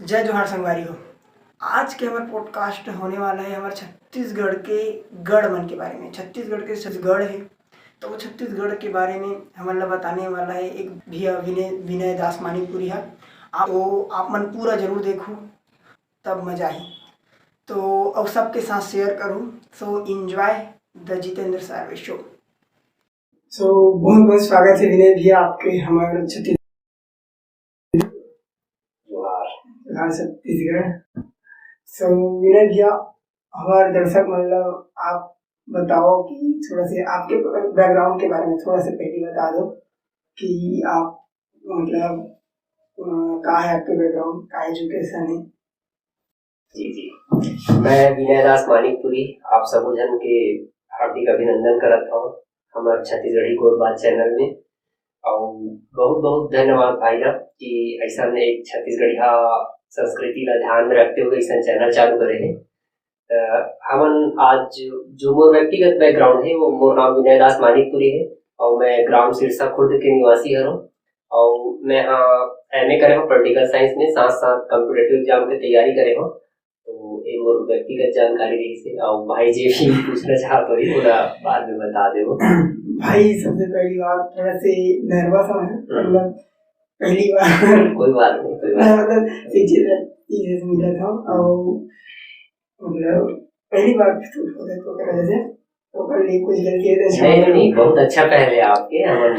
जय जोहार संगवारी हो। आज के हमारे पॉडकास्ट होने वाला है हमारे छत्तीसगढ़ के गढ़ मन के बारे में। छत्तीसगढ़ के छत्तीसगढ़ है तो वो छत्तीसगढ़ के बारे में हमारे बताने वाला है एक भैया विनय दास मानिकपुरी है। आप मन पूरा जरूर देखो तब मजा आई। तो और सबके साथ शेयर करूँ। So enjoy the Jitendra Sarve show. So बहुत बहुत स्वागत है विनय भैया आपके हमारे छत्तीसगढ़। सो विनय भैया हमारे दर्शक मतलब आप बताओ कि थोड़ा से आपके बैकग्राउंड के बारे में थोड़ा से पहले बता दो कि आप मतलब कहाँ है आपके बैकग्राउंड, कहाँ एजुकेशन है। जी मैं विनय दास मानिकपुरी आप सब जन के हार्दिक अभिनंदन करता हूँ हमारे छत्तीसगढ़ी कोटबात चैनल में। और बहुत बहुत धन्यवाद भाई साहब कि ऐसा एक छत्तीसगढ़िया संस्कृति ला ध्यान में रखते हुए ऐसा चैनल चालू करे हैं। हमन आज जो मोर व्यक्तिगत बैकग्राउंड है वो मोर नाम विनय दास मानिकपुरी है और मैं ग्राम सिरसा खुर्द के निवासी हूँ। और मैं यहाँ MA करे हूँ पॉलिटिकल साइंस में, साथ साथ कम्पिटेटिव एग्जाम की तैयारी करे हूँ। तो ये मोर व्यक्तिगत जानकारी रही से और भाई जी भी पूछना चाहते हो पूरा बाद में बता दो। भाई सबसे पहली बात थोड़ा से नर्वस है, मतलब पहली बार कोई बात नहीं मतलब शिक्षित मिला था और मतलब पहली बार तो कर लिए कुछ गलती है नहीं बहुत अच्छा पहले आपके हम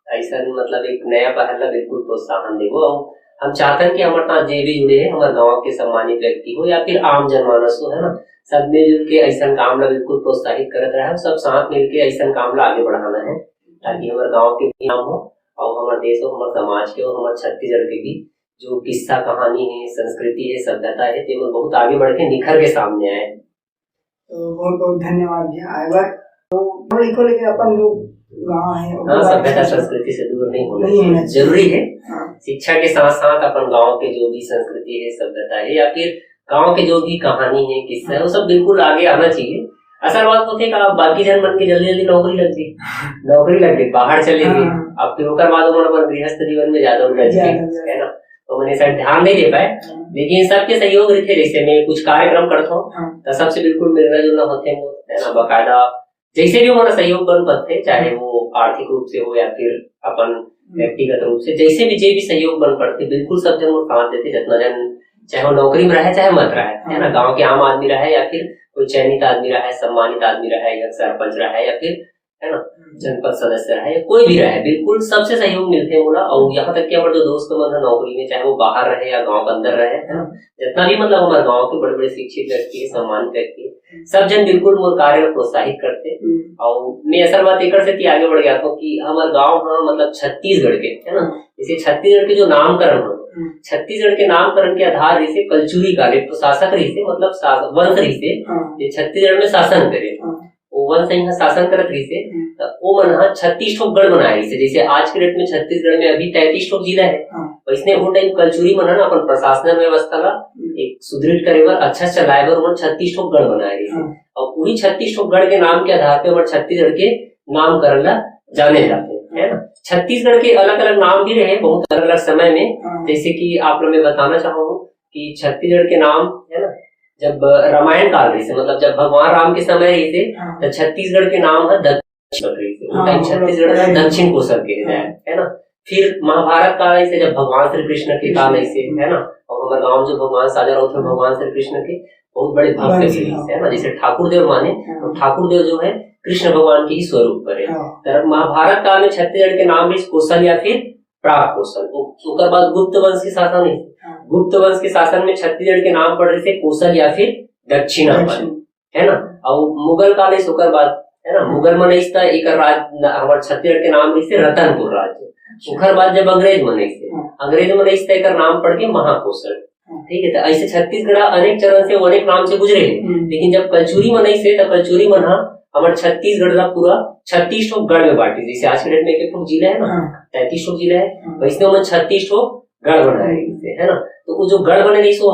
ऐसा मतलब एक नया पहला बिल्कुल प्रोत्साहन देवो। और हम चाहते हैं कि हमारे साथ जे भी जुड़े हैं हमारे गाँव के सम्मानित व्यक्ति हो या फिर आम जनमानस हो, है ना, सब मिलजुल के ऐसा काम ला बिल्कुल प्रोत्साहित करते रहे। सब साथ मिलके ऐसा काम ला आगे बढ़ाना है ताकि हमारे गाँव के भी नाम हो और हमारे देश हो, हमारे समाज के और हमारे छत्तीसगढ़ के भी जो किस्सा कहानी है, संस्कृति है, सभ्यता है, तो बहुत आगे बढ़ के निखर के सामने आए। तो बहुत बहुत धन्यवाद भैया। तो लिखो लेकिन अपन जो गाँव है सभ्यता संस्कृति से दूर नहीं होना जरूरी है। शिक्षा के साथ साथ अपन गाँव के जो भी संस्कृति है, सभ्यता है या फिर गाँव के जो भी कहानी है, किस्सा है, वो सब बिल्कुल आगे आना चाहिए। असल बात होती है आप बाकी जन मन के जल्दी जल्दी नौकरी लग गई बाहर चले गए, अब फिर होकर बाद अपन गृहस्थ जीवन में ज्यादा उलझ गए, है ना, तो मैंने सर ध्यान नहीं दे पाए। लेकिन सबके सहयोग रहते, जैसे मैं कुछ कार्यक्रम करता हूँ तो सबसे बिल्कुल मिलना जुलना होते हैं, है ना, बाकायदा जैसे भी हमारा सहयोग बन पाते, चाहे वो आर्थिक रूप से हो या फिर अपन व्यक्तिगत रूप से, जैसे भी सहयोग बन पड़ते बिल्कुल सब जन साथ देते। जितना जन चाहे वो नौकरी में रहे चाहे मत रहे, है ना, गाँव के आम आदमी रहे या फिर कोई चयनित आदमी रहे, सम्मानित आदमी रहे या सरपंच रहे या फिर, है ना, जनपद सदस्य रहे, कोई भी रहे, बिल्कुल सबसे सहयोग मिलते हैं बोला। और यहाँ तक कि हमारे जो दोस्त मन है नौकरी में, चाहे वो बाहर रहे या गाँव के अंदर रहे, है ना, जितना भी मतलब हमारे गाँव के बड़े बड़े शिक्षित व्यक्ति है, सम्मानित व्यक्ति है, सब जन बिल्कुल मोर कार्य में प्रोत्साहित करते। और मैं असल बात एक से आगे बढ़ गया था कि हमारे गाँव मतलब छत्तीसगढ़ के, है ना, जैसे छत्तीसगढ़ के जो नामकरण हो, छत्तीसगढ़ के नामकरण के आधार जैसे कलचुरी काले प्रशासक रही से, मतलब वंश रही से छत्तीसगढ़ में शासन करे, वो वंश यहाँ शासन करत रही से, तो वो मन 36 ठोक गढ़ बनाए रही से। जैसे आज के डेट में छत्तीसगढ़ में अभी 33 ठोक जिला है, वैसे वो टाइम कलचुरी मन ना अपन प्रशासन व्यवस्था ला एक सुदृढ़ करे बर, अच्छा चलाए बर उन्होंने 36 ठोक गढ़ बनाए रही से। और पूरी 36 ठोक गढ़ के नाम के आधार पे हमारे छत्तीसगढ़ के नामकरण ला जाने जाते हैं, है ना। छत्तीसगढ़ के अलग अलग नाम भी रहे बहुत अलग अलग समय में, जैसे कि आप लोग मैं बताना चाहूँ कि छत्तीसगढ़ के नाम, है ना, जब रामायण काल रही से, मतलब जब भगवान राम के समय रही थे, तो छत्तीसगढ़ के नाम है दक्षिण, छत्तीसगढ़ दक्षिण कोसल के है ना। फिर महाभारत काल से जब भगवान श्री कृष्ण के काल से, है ना, और हमारे गाँव जो भगवान साजा रहे भगवान श्री कृष्ण के बहुत बड़े भक्त है ना, जैसे ठाकुर देव माने, तो ठाकुर देव जो है कृष्ण भगवान के ही स्वरूप पर है। महाभारत काल में छत्तीसगढ़ के नाम भी कोसल या फिर प्राग कोसल। उसके बाद गुप्त वंश के शासन है, गुप्त वंश के शासन में छत्तीसगढ़ के नाम पड़ रहे थे कोसल या फिर दक्षिणापन, है ना। और मुगल काल सुकर बाद, है ना, मुगल मनीषता एक राज्य हमारे छत्तीसगढ़ के नाम रही रतनपुर राज्य। उखर बाद जब अंग्रेज मनीषता एक नाम पड़ के महाकोशल, ठीक है। तो ऐसे छत्तीसगढ़ अनेक चरण से अनेक नाम से गुजरे हैं, लेकिन जब कलचुरी मनाई से तो कलचुरी मन हमारे छत्तीसगढ़ का पूरा 36 ठोक गढ़ में बांटी। जैसे आज के डेट में एक ठोक जिला है ना, 33 ठोक जिला है, वैसे उन्होंने 36 ठोक गढ़ बनाए, है ना। तो वो जो गढ़ बने रही सो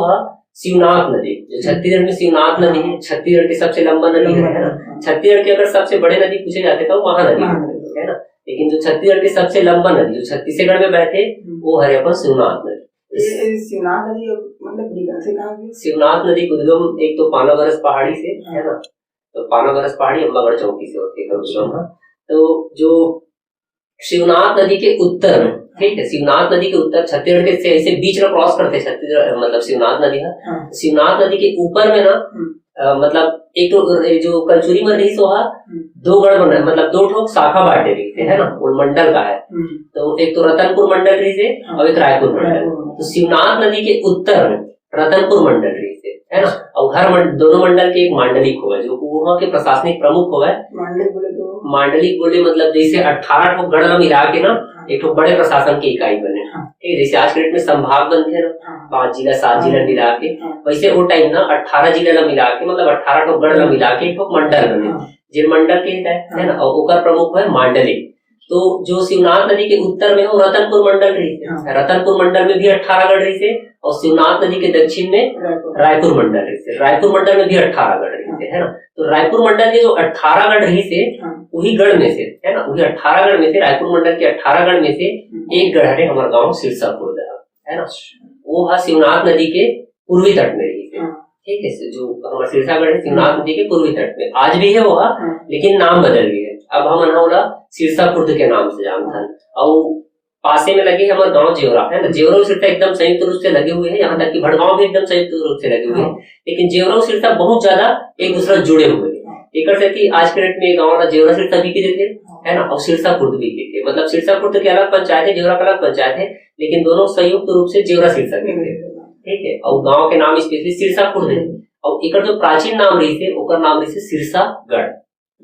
शिवनाथ नदी, जो छत्तीसगढ़ में शिवनाथ नदी है, छत्तीसगढ़ की सबसे लंबा नदी है ना। छत्तीसगढ़ की अगर सबसे बड़े नदी पूछे जाते तो महानदी है ना, लेकिन जो छत्तीसगढ़ की सबसे लंबा नदी जो छत्तीसगढ़ में बहते वो है अपन शिवनाथ नदी। ये शिवनाथ नदी मतलब निकलते कहाँ से? शिवनाथ नदी का उद्गम एक तो पानाबरस पहाड़ी से है ना, तो पानाबरस पहाड़ी अम्बागढ़ चौकी से होती है उद्गम। तो जो शिवनाथ नदी के उत्तर में, ठीक है, शिवनाथ नदी के उत्तर छत्तीसगढ़ के से ऐसे बीच में क्रॉस करते हैं छत्तीसगढ़, मतलब शिवनाथ नदी है। शिवनाथ नदी के ऊपर में ना मतलब एक तो जो कलचुरी में रही सोहा दो गढ़ बना, मतलब दो ठोक शाखा बांटे रही है ना, वो मंडल का है। तो एक तो रतनपुर मंडल रही से और एक रायपुर मंडल। तो शिवनाथ नदी के उत्तर में रतनपुर मंडल रही से है ना, और हर दोनों मंडल के एक मांडलिक हुआ जो वहाँ के प्रशासनिक प्रमुख हुआ है। मांडलिक बोले मतलब जैसे 18 ठोक गढ़ मिला के ना एक ठोक बड़े प्रशासन की इकाई बने। जैसे आज के डेट में संभाग बनते हैं ना, 5 जिला 7 जिला मिला के, वैसे वो टाइम ना 18 जिला मिला के मतलब 18 ठोक गढ़ मिला के एक ठोक मंडल बने, जिन मंडल के है ना, और ओकर प्रमुख है मांडलिक। तो जो शिवनाथ नदी के उत्तर में वो रतनपुर मंडल रही है, रतनपुर मंडल में भी 18 गढ़ रही है, और शिवनाथ नदी के दक्षिण में रायपुर मंडल रही है, रायपुर मंडल में भी 18 गढ़ रही है ना। तो रायपुर मंडल के जो 18 गढ़ रही से वही गढ़ में से है ना, वही 18 गढ़ में से रायपुर मंडल के 18 गढ़ में से एक गढ़ है हमारे गाँव सिरसापुर है ना, वो है शिवनाथ नदी के पूर्वी तट में रही है। ठीक है, जो हमारा सिरसागढ़ है शिवनाथ नदी के पूर्वी तट में आज भी है वो, लेकिन नाम बदल गया है। अब हम बोला सिरसापुर के नाम से जानते हैं। और पासे में लगे हमारे गांव जेवरा है ना, जेवरा और सिरसा एकदम संयुक्त रूप से लगे हुए हैं, यहाँ तक कि भड़गांव भी एकदम संयुक्त रूप से लगे हुए हैं, लेकिन जेवरा और सिरसा बहुत ज्यादा एक दूसरे से जुड़े हुए हैं। एक से थी आज के डेट में गाँव वाला जेवरा सिरसा भी थे है ना, और सिरसापुर भी थे, मतलब सिरसापुर की अलग पंचायत है, जेवरा का अलग पंचायत है, लेकिन दोनों संयुक्त रूप से जेवरा सिरसा के थे। ठीक है, और गांव के नाम स्पेशली सिरसापुर है, और एक जो प्राचीन नाम रही थे ओकर नाम रही थे सिरसागढ़।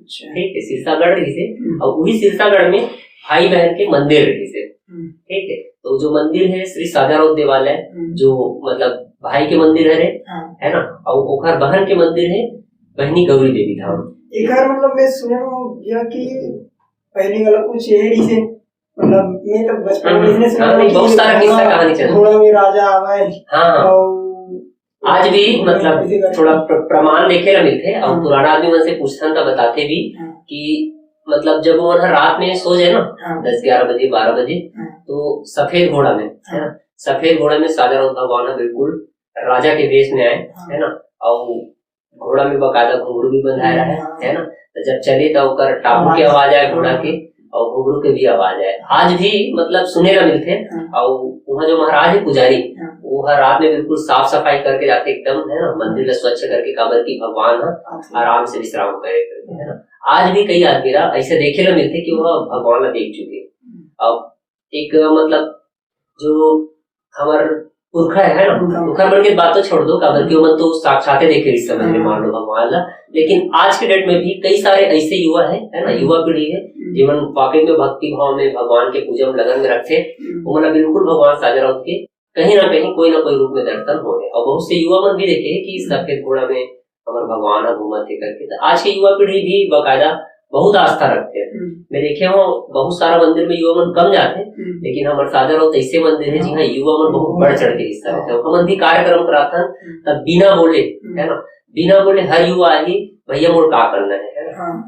ठीक है, सिरसागढ़ रही थे, और वही सिरसागढ़ में भाई बहन के मंदिर रही थे। ठीक है, तो जो मंदिर है श्री साजाराव देवालय, जो मतलब भाई के मंदिर है ना, और ओखर बहन के मंदिर है बहनी गौरी देवी धाम। एक मतलब मैं सुना गया कि पहले वाला कुछ यही से मतलब मैं तो बचपन में सुना बहुत सारा किस्सा कहानी चल घोड़ा में राजा आवे। आज भी मतलब थोड़ा प्रमाण देखे ला मिलते, और पुराना आदमी मन से पूछता तो बताते भी कि मतलब जब वो रात में सो जाए ना 10-11 बजे 12 बजे, तो सफेद घोड़ा में है ना, सफेद घोड़ा में साजाराव भगवान बिल्कुल राजा के वेश में आए है ना, और घोड़ा में बकायदा घुंघरू भी बंधाया है ना, तो जब चले तो टापू की आवाज आए घोड़ा के, और घुंघरू के भी आवाज है। आज भी मतलब सुने ला मिलते, और वहाँ जो महाराज है पुजारी वो हर रात में बिल्कुल साफ सफाई करके जाते एकदम है ना, मंदिर स्वच्छ करके, काबर की भगवान आराम से विश्राम करे है ना। आज भी कई आदमी ऐसे देखे ला मिलते कि वह भगवान ला देख चुके। अब एक मतलब जो हमार पुरखा है ना, पुरखा बन के बात तो छोड़ दो, काबर की मन तो साक्षात देखे इस समय में मान लो भगवान ला, लेकिन आज के डेट में भी कई सारे ऐसे युवा है ना, युवा पीढ़ी है जीवन वाकई में भक्ति भाव में भगवान के पूजा में लगन में रखते, वो मतलब बिल्कुल भगवान साजाराव के कहीं ना कहीं कोई ना कोई रूप में दर्शन हो रहे। और बहुत से युवा मन भी देखे कि सफेद घोड़ा में हमारे भगवान घूमते करके। तो आज की युवा पीढ़ी भी बाकायदा बहुत आस्था रखते हैं। मैं देखे हूँ बहुत सारा मंदिर में युवा मन कम जाते, लेकिन हमारे साजाराव ऐसे मंदिर है जहाँ युवा मन बहुत बढ़ चढ़ के हिस्सा लेते हैं। हम भी कार्यक्रम कराते हैं तब बिना बोले है ना, बिना बोले हर युवा ही भैया मोर का करना है,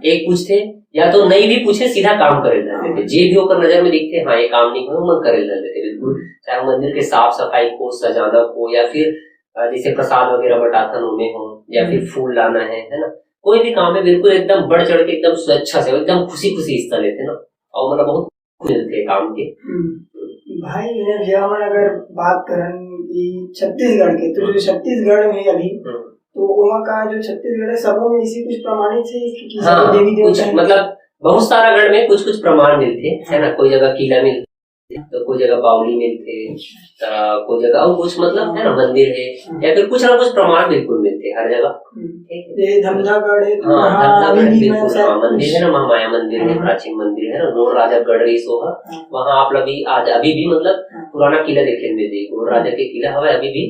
एक पूछते या तो नहीं भी पूछे सीधा काम करे जाते थे, जे भी होकर नजर में दिखते हाँ ये काम नहीं हो मन करे जाते थे बिल्कुल, चाहे मंदिर के साफ सफाई को सजाना हो या फिर जैसे प्रसाद वगैरह बटाथन उन्हें हो या फिर फूल लाना है ना, कोई भी काम है बिल्कुल एकदम बढ़ चढ़ के एकदम स्वेच्छा से एकदम खुशी खुशी हिस्सा लेते ना, और मतलब बहुत खुश मिलते काम के। भाई जब अगर बात करें छत्तीसगढ़ के, तो जो छत्तीसगढ़ में अभी तो वहाँ का जो छत्तीसगढ़ है सबों में इसी कुछ प्रमाणित है देवी देवता मतलब बहुत सारा गढ़ में कुछ कुछ प्रमाण मिलते है ना, कोई जगह किला मिलते तो कोई जगह बावली मिलते, कोई जगह और कुछ मतलब है ना मंदिर है, या फिर कुछ ना कुछ प्रमाण बिल्कुल मिलते हर जगह। धमधागढ़ है, धमधागढ़ बिल्कुल मंदिर है ना, महामाया मंदिर है, प्राचीन मंदिर है ना, गोड़ राजा गढ़ सोहा, वहाँ आप लोग आज अभी भी मतलब पुराना किला देखे मिलते, गोड़ राजा के किला हवा अभी भी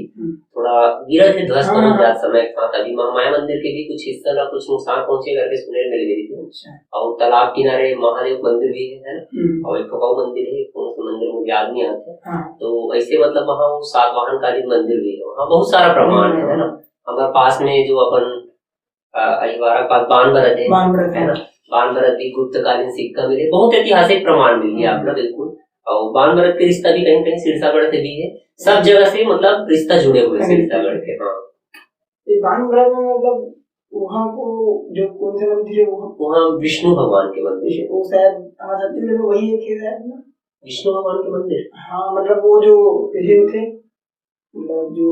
थोड़ा गिरा थे ध्वस्त हो जात समय के साथ। अभी महामाया मंदिर के भी कुछ हिस्सा ला कुछ नुकसान पहुंचे करके सुने मिल गई थी। और तालाब किनारे महादेव मंदिर भी है ना, और एक ठोकाऊ मंदिर है, कौन सा मंदिर मुझे याद नहीं आते। तो ऐसे मतलब वहाँ वो सातवाहन कालीन मंदिर भी है, वहाँ बहुत सारा प्रमाण है ना। हमारे पास में जो अपन अहिवारा पास बान भरत है ना, बान भरत भी गुप्त कालीन सिक्का मिले, बहुत ऐतिहासिक प्रमाण मिल गया आप लोग बिल्कुल। और बान भरत के रिश्ता भी कहीं कहीं सिरसागढ़ से भी है, सब जगह से मतलब रिश्ता जुड़े हुए सिरसागढ़ के। हाँ, बान भरत में मतलब वहाँ को जो कौन से मंदिर है वहाँ विष्णु भगवान के मंदिर है, वो शायद हमारे छत्तीसगढ़ में वही एक है शायद ना, विष्णु भगवान के मंदिर। हाँ मतलब वो जो थे मतलब जो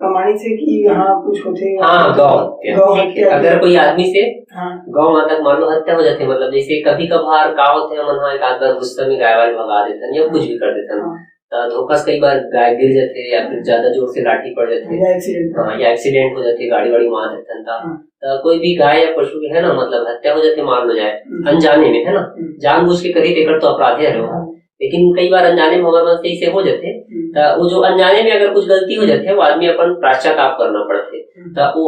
प्रमाणित से कि यहाँ कुछ होते। हाँ, गौ हत्या, अगर कोई आदमी से गौ माता मान लो हत्या हो जाती है, मतलब जैसे कभी कभार का होते हैं मन एक आध बार गुस्सा में गाय वाले भगा देते हैं या कुछ भी कर देते हैं, धोखा से कई बार गाय गिर जाते या फिर ज्यादा जोर से लाठी पड़ जाती है या एक्सीडेंट हो जाती है, गाड़ी वाड़ी मार देते हैं, कोई भी गाय या पशु है ना मतलब हत्या हो जाती है, मान लो जाए अनजाने में है ना, जानबूझ के करी तेकर तो अपराधी है, लेकिन कई बार अनजाने में हमारे से इसे हो जाते, वो जो अनजाने में अगर कुछ गलती हो जाती है वो आदमी अपन पश्चाताप करना पड़ते, वो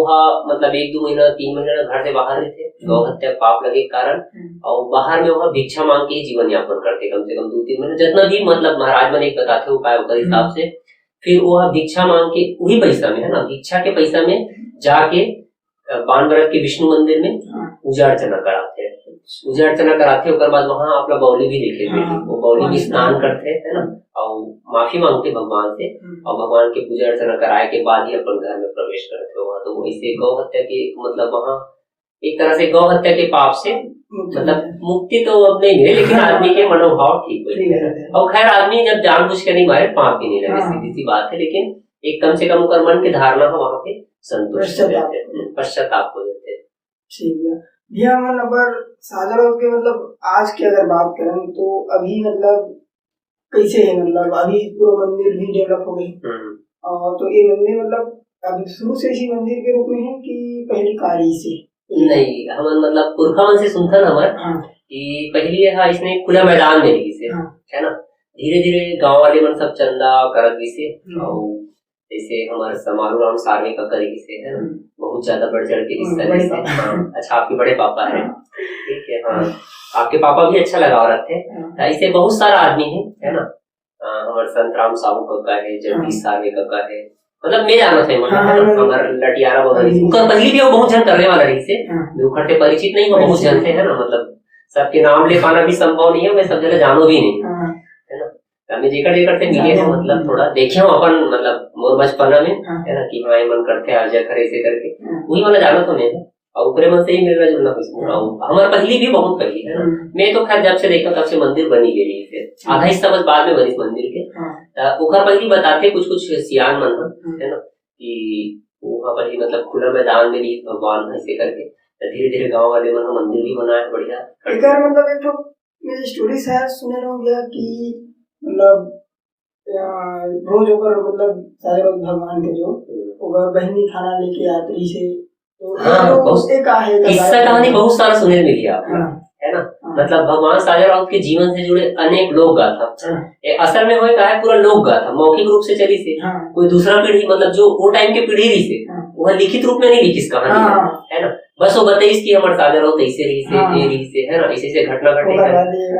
मतलब 1-2 महीना 3 महीना घर से बाहर रहते, गौ हत्या पाप लगे कारण, और बाहर में वहाँ भिक्षा मांग के ही जीवन यापन करते कम से कम 2-3 महीने, जितना भी मतलब महाराज मन एक बताते उपाय होकर हिसाब से, फिर वह भिक्षा मांग के वही पैसा में है ना, भिक्षा के पैसा में जाके बान भरत के विष्णु मंदिर में पूजा अर्चना कराते हैं, पूजा अर्चना कराते हैं, उसके बाद वहाँ अपना बौली भी देखे वो बौली भी स्नान करते है ना, और माफी मांगते भगवान से, और भगवान के पूजा अर्चना कराए के बाद ही अपन घर में प्रवेश करते हो। तो वैसे गौ हत्या की मतलब वहाँ एक तरह से गौ हत्या के पाप से मतलब मुक्ति तो अब नहीं मिले, लेकिन आदमी के मनोभाव ठीक हो जाए, और खैर आदमी जब जानबूझ के नहीं मारे पाप भी नहीं लगे, सीधी सी बात है, लेकिन एक कम से कम मन की धारणा हो वहाँ पे संतुष्ट हो जाते हैं, पश्चाताप हो जाते हैं। ठीक है भैया, हम अगर साझा के मतलब आज की अगर बात करें तो अभी मतलब कैसे है, मतलब अभी पूरा मंदिर भी डेवलप हो गई, तो ये मंदिर मतलब अभी शुरू से इसी मंदिर के रूप में है कि पहली कारी से? नहीं, हम मतलब पुरखा मन से सुनता ना हमारे कि पहली है इसने खुला मैदान में रही से है ना, धीरे धीरे गांव वाले मन सब चंदा करत भी से, और जैसे हमारे समारू राम सार्वे का करी से है ना, बहुत ज्यादा बढ़ चढ़ के हिस्सा से। अच्छा, आपके बड़े पापा है, ठीक है, हाँ आपके पापा भी अच्छा लगा रखते हैं, ऐसे बहुत सारा आदमी है ना, हमारे संत राम साहू काका है, जगदीश सार्वे काका है, मतलब मैं जाना था मतलब हमारे लटियारा उनका पहली भी वो बहुत जन करने वाला रही से, उखड़ते परिचित नहीं हो, बहुत जन थे है ना, मतलब सबके नाम ले पाना भी संभव नहीं है, मैं सब जगह जानो भी नहीं है ना, हमें जेकर से मिले हैं, मतलब थोड़ा देखे हो अपन मतलब मोर बचपना में है ना कि हाँ मन करते आ जाए खरे से करके, वही वाला जाना तो नहीं, और ऊपरे मन से ही मिलना जुलना कुछ हमारा पहली भी बहुत पहली है ना, मैं तो खैर जब से देखा तब से मंदिर बनी गई है, आधा हिस्सा बस बाद में बनी मंदिर के, उखर पहली बताते कुछ कुछ सियान मन है ना कि वहाँ पर ही मतलब खुला मैदान में भी भगवान ऐसे करके धीरे धीरे गाँव वाले मन मंदिर भी बनाया बढ़िया। मतलब एक तो मेरी स्टोरी शायद सुने रहो गया कि मतलब रोज होकर मतलब सारे लोग भगवान के जो बहनी खाना लेके यात्री से, तो किस्सा कहानी बहुत सारा सुने मिली आपको है ना, मतलब भगवान सागर राउत के जीवन से जुड़े अनेक लोक गाथा, असल में होए है पूरा लोक गाथा मौखिक रूप से चली से, कोई दूसरा पीढ़ी मतलब जो वो टाइम के पीढ़ी रही से वह लिखित रूप में नहीं लिखी कहानी है ना, बस वो बताइए कि हमारे सागर राउत ऐसे रही से है ना, ऐसे घटना घटे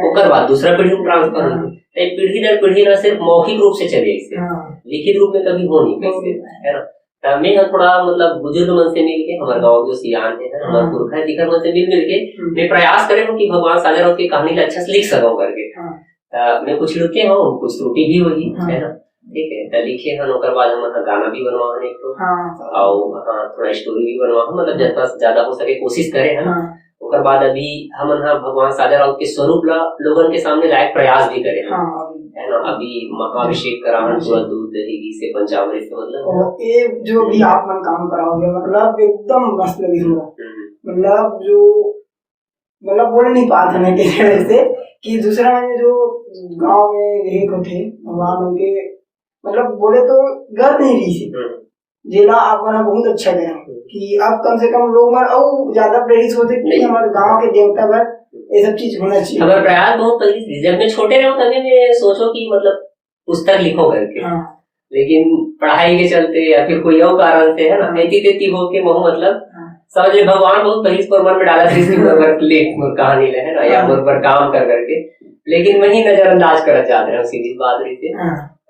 ओकर बाद दूसरा पीढ़ी में ट्रांसफर हुई, पीढ़ी दर पीढ़ी ना सिर्फ मौखिक रूप से चले इसे, लिखित रूप में कभी हो नहीं कैसे है ना। मैं थोड़ा मतलब बुजुर्ग मन से मिल के हमारे गाँव जो सियान है हमारे पुरखा है दिखर मन से मिल के मैं प्रयास करे हूँ कि भगवान सागर राउत की कहानी अच्छा से लिख सकूं करके, मैं कुछ लिखे हूँ, कुछ त्रुटि भी हुई है ना, ठीक है, तो लिखे हैं, ओकर बाद हम गाना भी बनवा एक तो और हाँ थोड़ा स्टोरी भी बनवा, मतलब जितना ज्यादा हो सके कोशिश करे है, ओकर बाद अभी हम भगवान सागर राउत के स्वरूप ला लोगन के सामने लायक प्रयास भी करे है ना, अभी महाअभिषेक करावन पूरा दूध दही घी से पंचामृत से, मतलब ये जो भी आप मन काम कराओगे मतलब एकदम मस्त लगी मतलब जो मतलब बोल नहीं पाते मैं कैसे कि दूसरा मैंने जो गांव में एक थे भगवान उनके मतलब बोले तो गर्व नहीं रही से जिला आप मना बहुत अच्छा करा कि अब कम से कम लोग मर और ज्यादा प्रेरित होते कि हमारे गांव के देवता पर ये सब चीज होना चाहिए। हमारे प्रयास बहुत पहले जब मैं छोटे रहा तभी मैं सोचो कि मतलब पुस्तक लिखो करके, लेकिन पढ़ाई के चलते या फिर कोई और कारण से है ना ऐती हो के बहु मतलब समझ ले भगवान बहुत पहले पर मन में डाला था इसकी कहानी है ना या पर काम कर करके, लेकिन वही नजरअंदाज कर जाते हैं सीधी बात रही थी,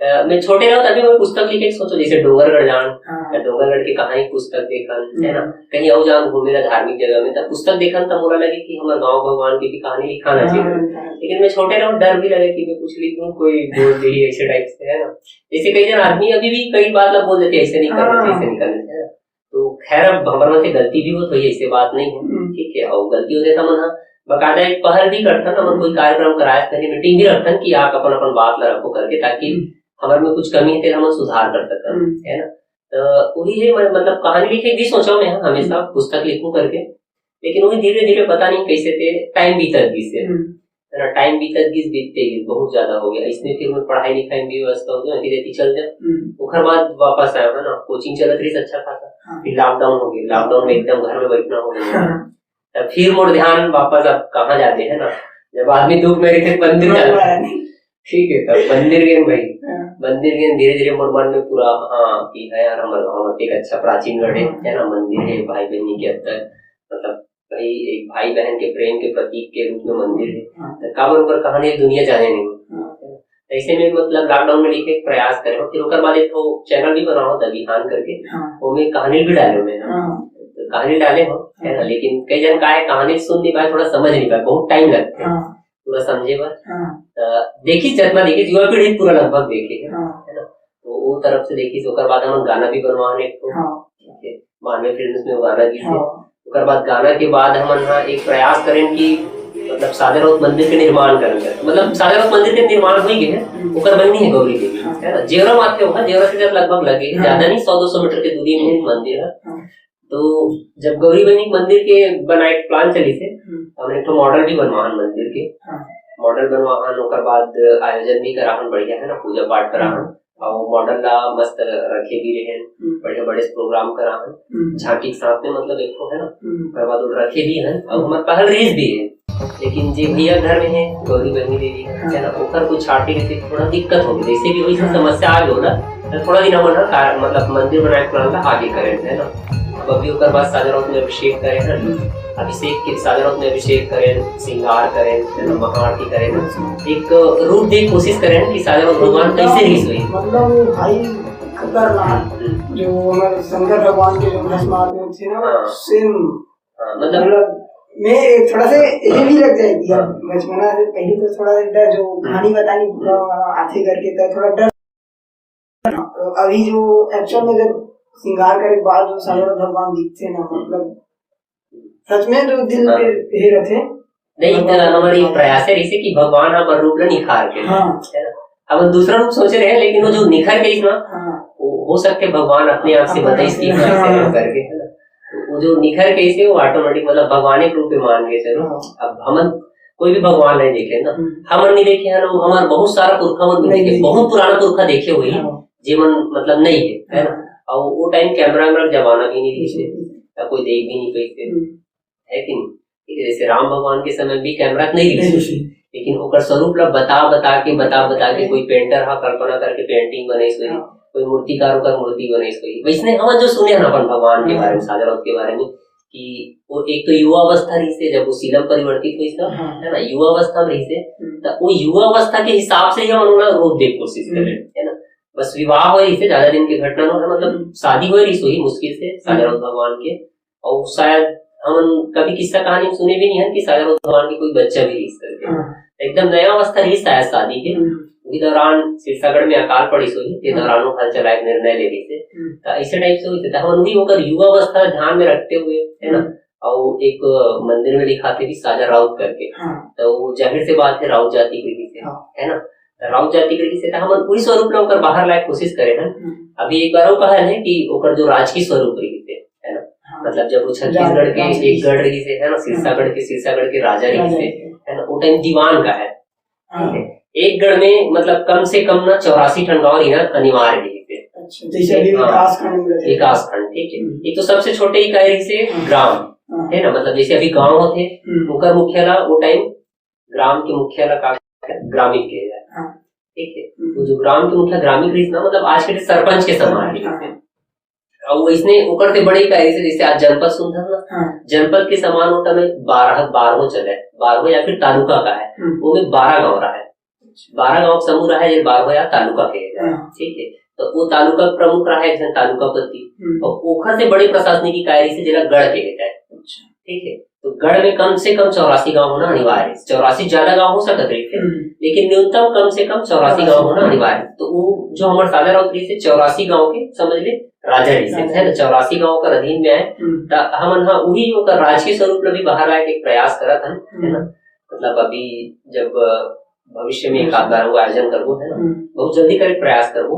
मैं छोटे रहो तभी मैं पुस्तक लिखे सोचो, जैसे डोंगरगढ़ जान, हाँ। डोंगरगढ़ की कहानी पुस्तक देखन है ना, कहीं और जान घूमेला धार्मिक जगह में तब पुस्तक देखन तब मोला लगे कि हमारे गांव भगवान की भी कहानी लिखाना चाहिए। लेकिन मैं छोटे रहो डर भी लगे कि मैं कुछ लिख दूं कोई बोल दे ऐसे टाइप से, है ना। जैसे कई जन आदमी अभी भी कई बात बोल देते ऐसे नहीं करना चाहिए, ऐसे नहीं करना चाहिए। तो खैर अब हमारे से गलती भी हो तो ये ऐसी बात नहीं है, ठीक है। और गलती हो जाता मन बकायदा एक पहल भी करता ना, मन कोई कार्यक्रम कराया मीटिंग भी रखता कि आप अपन अपन बात ला रखो करके, ताकि हमारे में कुछ कमी है हम सुधार कर सकते है ना। तो वही है मतलब कहानी लिखे भी सोचा मैं हमेशा पुस्तक लिखूं करके, लेकिन वही धीरे धीरे पता नहीं कैसे थे टाइम बीतत गई है ना, टाइम बीतत गई बीतते गई बहुत ज्यादा हो गया। इसमें फिर मैं पढ़ाई लिखाई भी व्यवस्था हो गया धीरे धीरे चल जाए। उसके बाद वापस आया है ना, कोचिंग चलत रही अच्छा खासा, फिर लॉकडाउन हो गया, लॉकडाउन में एकदम घर में बैठना हो गया। तब फिर मोर ध्यान वापस अब कहाँ जाते है ना, जब आदमी दुख में रहते मंदिर जाता, ठीक है। तब मंदिर गए भाई, मंदिर गए धीरे धीरे मोर मन में पूरा हाँ कि है यार हमारे गाँव में एक अच्छा प्राचीन गढ़ है ना, मंदिर है भाई बहनी के अंदर, मतलब भाई एक भाई बहन के प्रेम के प्रतीक के रूप में मंदिर है। तो काबर ऊपर कहानी दुनिया जाने नहीं, ऐसे में मतलब लॉकडाउन में लिखे प्रयास करे, फिर उसके बाद एक तो चैनल भी बनाओ दबिहान करके, वो में कहानी भी डाले मैं कहानी डाले हो है ना। लेकिन कई जन का है कहानी सुन नहीं पाए, थोड़ा समझ नहीं पाए, बहुत टाइम लगता है पूरा समझे पर। देखी जितना देखी युवा पीढ़ी पूरा लगभग देखे है ना, तो वो तरफ से देखी। उसके बाद हम गाना भी बनवाने मानवे फिल्म में गाना भी थे। उसके बाद गाना के बाद हम एक प्रयास करें कि मतलब सादरौत मंदिर के निर्माण करेंगे, मतलब सादरौत मंदिर के निर्माण हो गए हैं, उकर बननी है गौरी देवी है ना। जेवरा मात्र होगा, जेवरा से लगभग लगे ज्यादा नहीं 100-200 मीटर के दूरी में मंदिर है। तो जब गौरी बनी मंदिर के बनाए प्लान चली थे, हमने तो मॉडल भी बनवाहन मंदिर के, मॉडल बनवाहन ओकर बाद आयोजन भी कराहन बढ़िया है ना, पूजा पाठ कराहन और मॉडल ला मस्त रखे भी रहे, बढ़िया बड़े प्रोग्राम कराहन झांकी के साथ में, मतलब एक है ना। ओकर बाद रखे भी हैं और हमारे पहल रेस भी है। लेकिन जे भैया घर में है गौरी बहनी देवी है ना, ओकर कुछ छाटे रहते थोड़ा दिक्कत होगी, जैसे भी वही समस्या आ गई ना, थोड़ा दिन हम मतलब मंदिर बनाए प्लान आगे करें है ना। अब अभी उसके बाद सादरौत में अभिषेक करें ना, अभिषेक के सादरौत में अभिषेक करें, श्रृंगार करें, महाआरती करें, एक रूप देख कोशिश करें कि सादरौत भगवान कैसे रिस हुई। मतलब भाई खतरनाक जो हमारे शंकर भगवान के जो भस्म थे ना, सेम मतलब मैं थोड़ा से ये भी लग जाएगी यार बचपना से पहले तो थोड़ा डर, जो कहानी बतानी पूरा हाथे करके था थोड़ा डर। अभी जो एक्चुअल में जब श्रृंगार करे बाद जो सादरौत भगवान दिखते ना, मतलब सच में जो दिल के हे रथे नहीं। हमारी प्रयास है जैसे कि भगवान हमारे रूप में निखार के हम दूसरा रूप सोच रहे हैं, लेकिन वो जो निखर के इसमें हो सकते भगवान अपने आप से बताइए करके है ना, वो जो निखर के इसे वो ऑटोमेटिक मतलब भगवान के रूप में मान गए चलो। अब हम कोई भी भगवान नहीं देखे ना, हम नहीं देखे है ना, हमारे बहुत सारा पुरखा मन नहीं देखे, बहुत पुराना पुरखा देखे हुए जीवन मतलब नहीं है ना। और वो टाइम कैमरा में जमाना भी नहीं दिखे, कोई देख भी नहीं पाते है कि नहीं। जैसे राम भगवान के समय भी कैमरा नहीं दिखे, लेकिन ओकर स्वरूप ला बता के कोई पेंटर हा कल्पना करके पेंटिंग बनाई सोई, कोई मूर्तिकार का मूर्ति बनाई सोई। वैसे हम जो सुने ना अपन भगवान के बारे में, सादरौत के बारे में, कि वो एक तो युवा अवस्था रही से जब वो सीलम परिवर्तित हुई था है ना, युवा अवस्था में रही से, तो वो युवा अवस्था के हिसाब से हम उन्होंने रूप देख कोशिश करें है ना। बस विवाह हो रही से ज्यादा दिन की घटना ना, मतलब शादी हो रही सोई मुश्किल से सादरौत भगवान के, और शायद हम कभी किस्सा कहानी सुने भी नहीं है कि सादरौत भगवान की कोई बच्चा भी रीस करके, एकदम नया अवस्था रही शायद शादी के। उसी दौरान सिरसागढ़ में अकाल पड़ी सोई, के दौरान हल चला एक निर्णय ले रही से, तो ऐसे टाइप से हुई था। हम वही होकर युवा अवस्था ध्यान में रखते हुए है ना, और एक मंदिर में लिखाते भी साजा राउत करके, तो वो जाहिर से बात है राउत जाति कृति से है ना, राउत जाति कृति से हम पूरी स्वरूप में होकर बाहर लायक कोशिश करे ना। अभी एक बार वो कहा है कि ओकर जो राजकीय स्वरूप रही थे है ना, मतलब जब वो छत्तीसगढ़ के एक गढ़ रही से है ना, सिरसागढ़ के राजा रही से है ना, वो टाइम दीवान का है। एक गढ़ में मतलब कम से कम ना 84 ठन गाँव यहाँ अनिवार्य रही थे, विकास खंड ठीक है। एक तो सबसे छोटे इकाई से ग्राम है ना, मतलब जैसे अभी गाँव होते ओकर मुख्यालय वो टाइम ग्राम के मुख्यालय का ग्रामीण के ठीक है। तो जो ग्राम के मुखिया ग्रामीण रही ना, मतलब आज के सरपंच के समान और इसने ऊपर से बड़ी इकाई से, जैसे आज जनपद सुनता ना, जनपद के समान होता में 12 चले 12 या फिर तालुका का है, वो में 12 गाँव रहा है 12 गांव का समूह रहा है, 12 तालुका के, ठीक है। तो वो तालुका प्रमुख रहा है, एक तालुका पति, और ओखर से बड़े प्रशासनिक इकाई से जिला गढ़ के है, ठीक है। तो गढ़ में कम से कम 84 गांव होना अनिवार्य है। 84 ज्यादा गांव हो सकते थे, लेकिन न्यूनतम कम से कम 84 गांव होना अनिवार्य है। तो वो जो हमारे सादा राउतरी से 84 गांव के समझ ले राजा है ना, 84 गांव का अधीन में आए, हम वही राजकीय स्वरूप भी बाहर आए एक प्रयास करा था, है ना। मतलब अभी जब भविष्य में एक आध बार वो आयोजन करबो, है ना, बहुत जल्दी करे प्रयास करबो।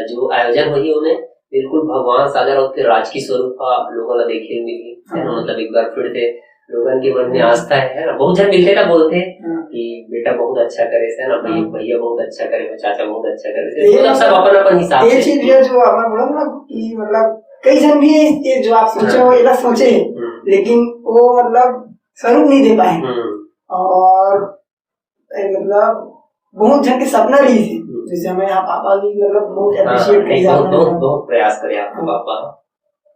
जो आयोजन हुई उन्हें बिल्कुल भगवान सादा राउत के राजकीय स्वरूप का लोगों ने देखे मिली, है ना। मतलब एक बार फिर से लोगों के मन में आस्था है ना। बहुत जन मिलते था, बोलते कि बेटा बहुत अच्छा करे से ना, भैया बहुत अच्छा करे, चाचा बहुत अच्छा करे से, मतलब सब अपन अपन हिसाब से। ये चीज जो आपने बोला ना कि मतलब कई जन भी ये जो आप सोचे वो ये सोचे, लेकिन वो मतलब स्वरूप नहीं दे पाए, और मतलब बहुत जन के सपना रही थी, जैसे हमें यहाँ पापा भी मतलब बहुत अप्रिशिएट करी, बहुत प्रयास करे आपको पापा,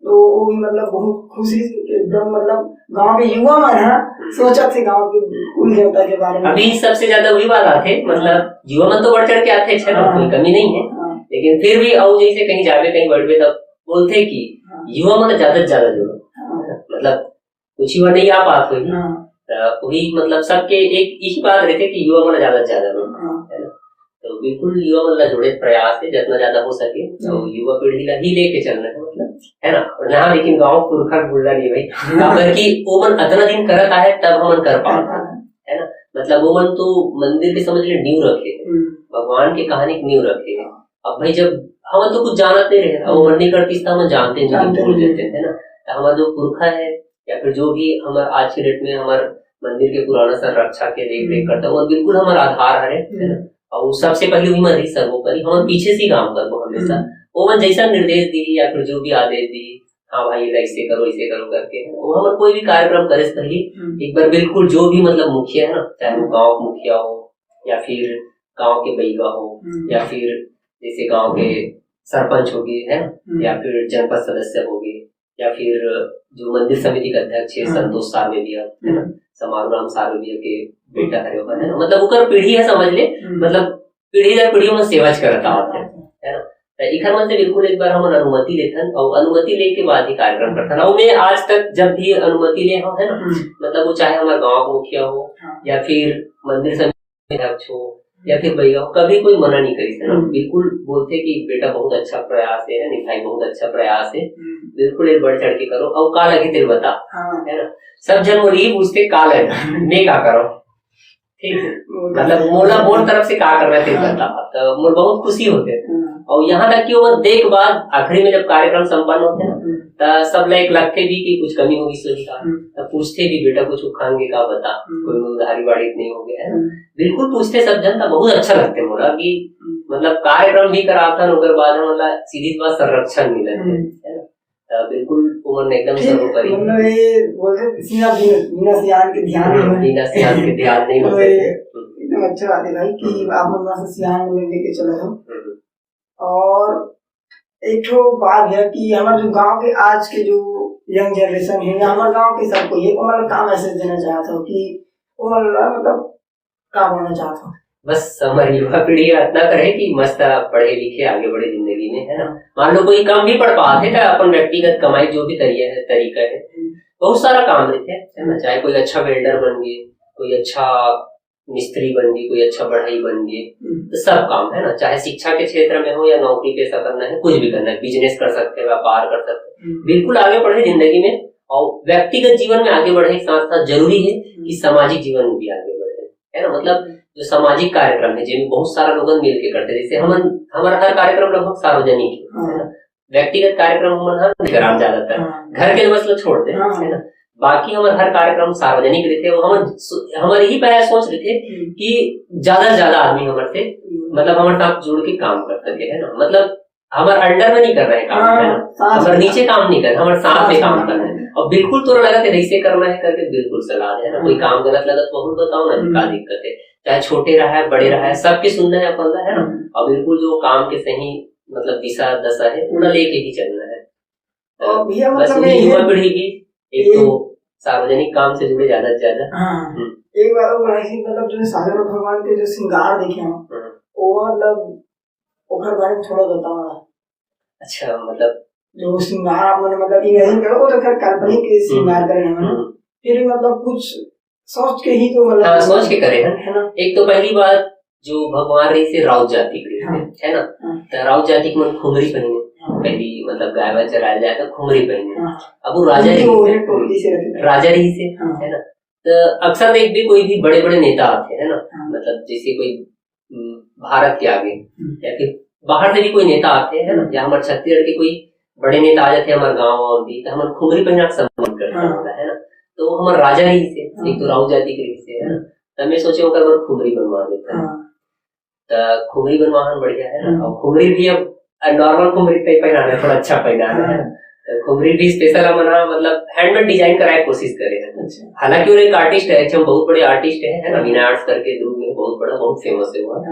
तो वो भी मतलब बहुत खुशी एकदम, मतलब गांव के युवा मन है सोचा थे गांव के कुल देवता के बारे में। अभी सबसे ज्यादा वही बात आते, मतलब युवा मन तो बढ़ चढ़ के आते, कोई कमी नहीं है, लेकिन फिर भी आओ जैसे कहीं जावे कहीं बढ़वे तब बोलते कि युवा मन ज्यादा से ज्यादा जोड़ो, मतलब कुछ युवा नहीं आ पात हुई, वही मतलब सबके एक यही बात रहते कि युवा मन ज्यादा से ज्यादा लोग, है ना। तो बिल्कुल युवा मन जुड़े प्रयास है जितना ज्यादा हो सके, तो युवा पीढ़ी ला ही लेके चलना है, मतलब है ना। यहाँ लेकिन गाँव पुरखा भूलना नहीं भाई, अगर की वो मन इतना दिन करता है तब हम कर पाते, है ना। मतलब वो मन तो मंदिर के समझ ले नींव रखे, भगवान की कहानी की नींव रखे। अब भाई जब हम तो कुछ जानते रहे, वो मन नहीं करती हम जानते भूल जाते हैं ना। हमारा जो पुरखा है या फिर जो भी हमारे आज के डेट में हमारे मंदिर के पुराना संरक्षा के देख रेख करता है, वो बिल्कुल हमारा आधार है ना। और सबसे पहले वही मरी सर्वोपरि हम पीछे से काम करबो हमेशा, वो मन जैसा निर्देश दी या फिर जो भी आदेश दी, हाँ भाई ऐसे करो करके, वो हम कोई भी कार्यक्रम करे से पहले एक बार बिल्कुल जो भी मतलब मुखिया है ना, चाहे वो गाँव मुखिया हो या फिर गाँव के बैगा हो या फिर जैसे गाँव के सरपंच हो गए, है ना, या फिर जनपद सदस्य हो गए, या फिर जो मंदिर समिति के अध्यक्ष है संतोष सार्वे भी है ना, समारू राम सार्वे भी के बेटा है ना, मतलब उकर पीढ़ी है समझ ले, मतलब पीढ़ी दर पीढ़ी में सेवा करता होता है ना। इखर मन से बिल्कुल एक बार हम अनुमति लेथन, और अनुमति ले के बाद ही कार्यक्रम करथन। और मैं आज तक जब भी अनुमति ले हो, है ना, मतलब वो चाहे हमारे गाँव मुखिया हो या फिर मंदिर समिति अध्यक्ष हो या फिर भैया हो, कभी कोई मना नहीं करी है ना। बिल्कुल बोलते कि बेटा बहुत अच्छा प्रयास है भाई, बहुत अच्छा प्रयास है, बिल्कुल एक बढ़ चढ़ के करो, और का लगे तेरे बता, है ना। सब जन वो यही पूछते का लगे मैं का करो, ठीक है, मतलब मोला मोर तरफ से का करना तेरे बता, तो मोर बहुत खुशी होते। और यहाँ तक कि वो देख बाद आखिरी में जब कार्यक्रम संपन्न होते ना, तो सब लाइक लगते भी कि कुछ कमी होगी सोची का, तो पूछते भी बेटा कुछ खाएंगे का बता, कोई उधारी बाड़ी नहीं हो गया, है ना। बिल्कुल पूछते सब जन, था बहुत अच्छा लगते मोला कि मतलब कार्यक्रम भी कराता उनके बाद मतलब सीधी बात संरक्षण मिले, है ना। तो बिल्कुल उमर ने एकदम सर्वोपरि, मतलब ये बोलते बिना सियान के ध्यान नहीं होते। एकदम अच्छा बात है भाई कि आप लोग सियान में लेके चले हो। और एक तो बात है कि हमारे जो गांव के आज के जो यंग जनरेशन है या हमारे गांव के सबको ये मतलब क्या मैसेज देना चाहता हूँ कि वो मतलब क्या बोलना चाहता हूँ, बस हमारी युवा पीढ़ी इतना करे कि मस्त पढ़े लिखे आगे बढ़े जिंदगी में, है ना। मान लो कोई काम भी पढ़ पाते तो अपन व्यक्तिगत कमाई जो भी तरीका है, बहुत सारा काम रहते है ना। चाहे कोई अच्छा वेल्डर बन गए, कोई अच्छा मिस्त्री बन गई, कोई अच्छा बढ़ाई बन गई, तो सब काम है ना। चाहे शिक्षा के क्षेत्र में हो या नौकरी पेशा करना है, कुछ भी करना है, बिजनेस कर सकते हैं, व्यापार कर सकते हैं, बिल्कुल आगे बढ़े जिंदगी में। और व्यक्तिगत जीवन में आगे बढ़े साथ साथ जरूरी है कि सामाजिक जीवन में भी आगे बढ़े, है ना। मतलब जो सामाजिक कार्यक्रम है जिनमें बहुत सारा लोग मिल के करते, जैसे हमारा हर कार्यक्रम लगभग सार्वजनिक है ना। व्यक्तिगत कार्यक्रम हम ज्यादातर घर के मसला छोड़ दे, है ना। बाकी हमारे हर कार्यक्रम सार्वजनिक रहते, हमारे ही पहले सोच रहे थे कि ज्यादा से ज्यादा आदमी हमारे से मतलब हमारे साथ जुड़ के काम कर सके, है ना। मतलब हमारे अंडर में नहीं कर रहे हैं काम, है ना, हमारे नीचे काम नहीं कर रहे, हमारे साथ में काम कर रहे हैं। और बिल्कुल तो लगा कि ऐसे करना है करके बिल्कुल सलाह है ना। कोई काम गलत लगा तो बहुत बताओ ना, क्या दिक्कत है, चाहे छोटे रहा है बड़े रहा है, सबके सुनना है अपन, है ना। और बिल्कुल जो काम के सही मतलब दिशा दशा है उन्हें लेके ही चलना है। बस युवा पीढ़ी की एक तो सार्वजनिक काम से जुड़े ज्यादा से ज्यादा, एक बार वो ऐसी मतलब जो सागर भगवान के जो श्रृंगार देखे हम वो मतलब ओकर बारे में थोड़ा बताओ। अच्छा मतलब जो श्रृंगार आप मतलब इमेजिन करो वो तो खैर काल्पनिक श्रृंगार करे हैं फिर भी मतलब कुछ सोच के ही तो मतलब हाँ सोच के करे हैं है ना। एक तो पहली बात जो भगवान रही से राउत जाति की है ना, तो राउत जाति के मन खुमरी पहने पहली मतलब गाय वाय चराया जाए तो खुमरी पहने। अब वो राजा रही से है ना, तो अक्सर देख भी कोई भी बड़े बड़े नेता आते हैं ना, मतलब जैसे कोई भारत के आगे या फिर बाहर से भी कोई नेता आते हैं ना, या हमारे छत्तीसगढ़ के कोई बड़े नेता आ जाते हैं हमारे गाँव भी, तो हमारे खुमरी पहना सम्मान करते है ना। तो हमारे राजा रही से एक तो राउत जाति की से है ना, तब मैं सोचे होकर खुमरी बनवा देता है, तो खुमरी बनवाना बढ़िया है ना। और खुमरी भी अब नॉर्मल खुमरी पे पहनाना है, थोड़ा अच्छा पहनाना है, तो खुमरी भी स्पेशल हमारा मतलब हैंडमेड डिजाइन कराए कोशिश करे हैं। हालांकि वो एक आर्टिस्ट है, हम बहुत बड़े आर्टिस्ट है ना, बिना आर्ट्स करके दूर में बहुत बड़ा बहुत फेमस है वो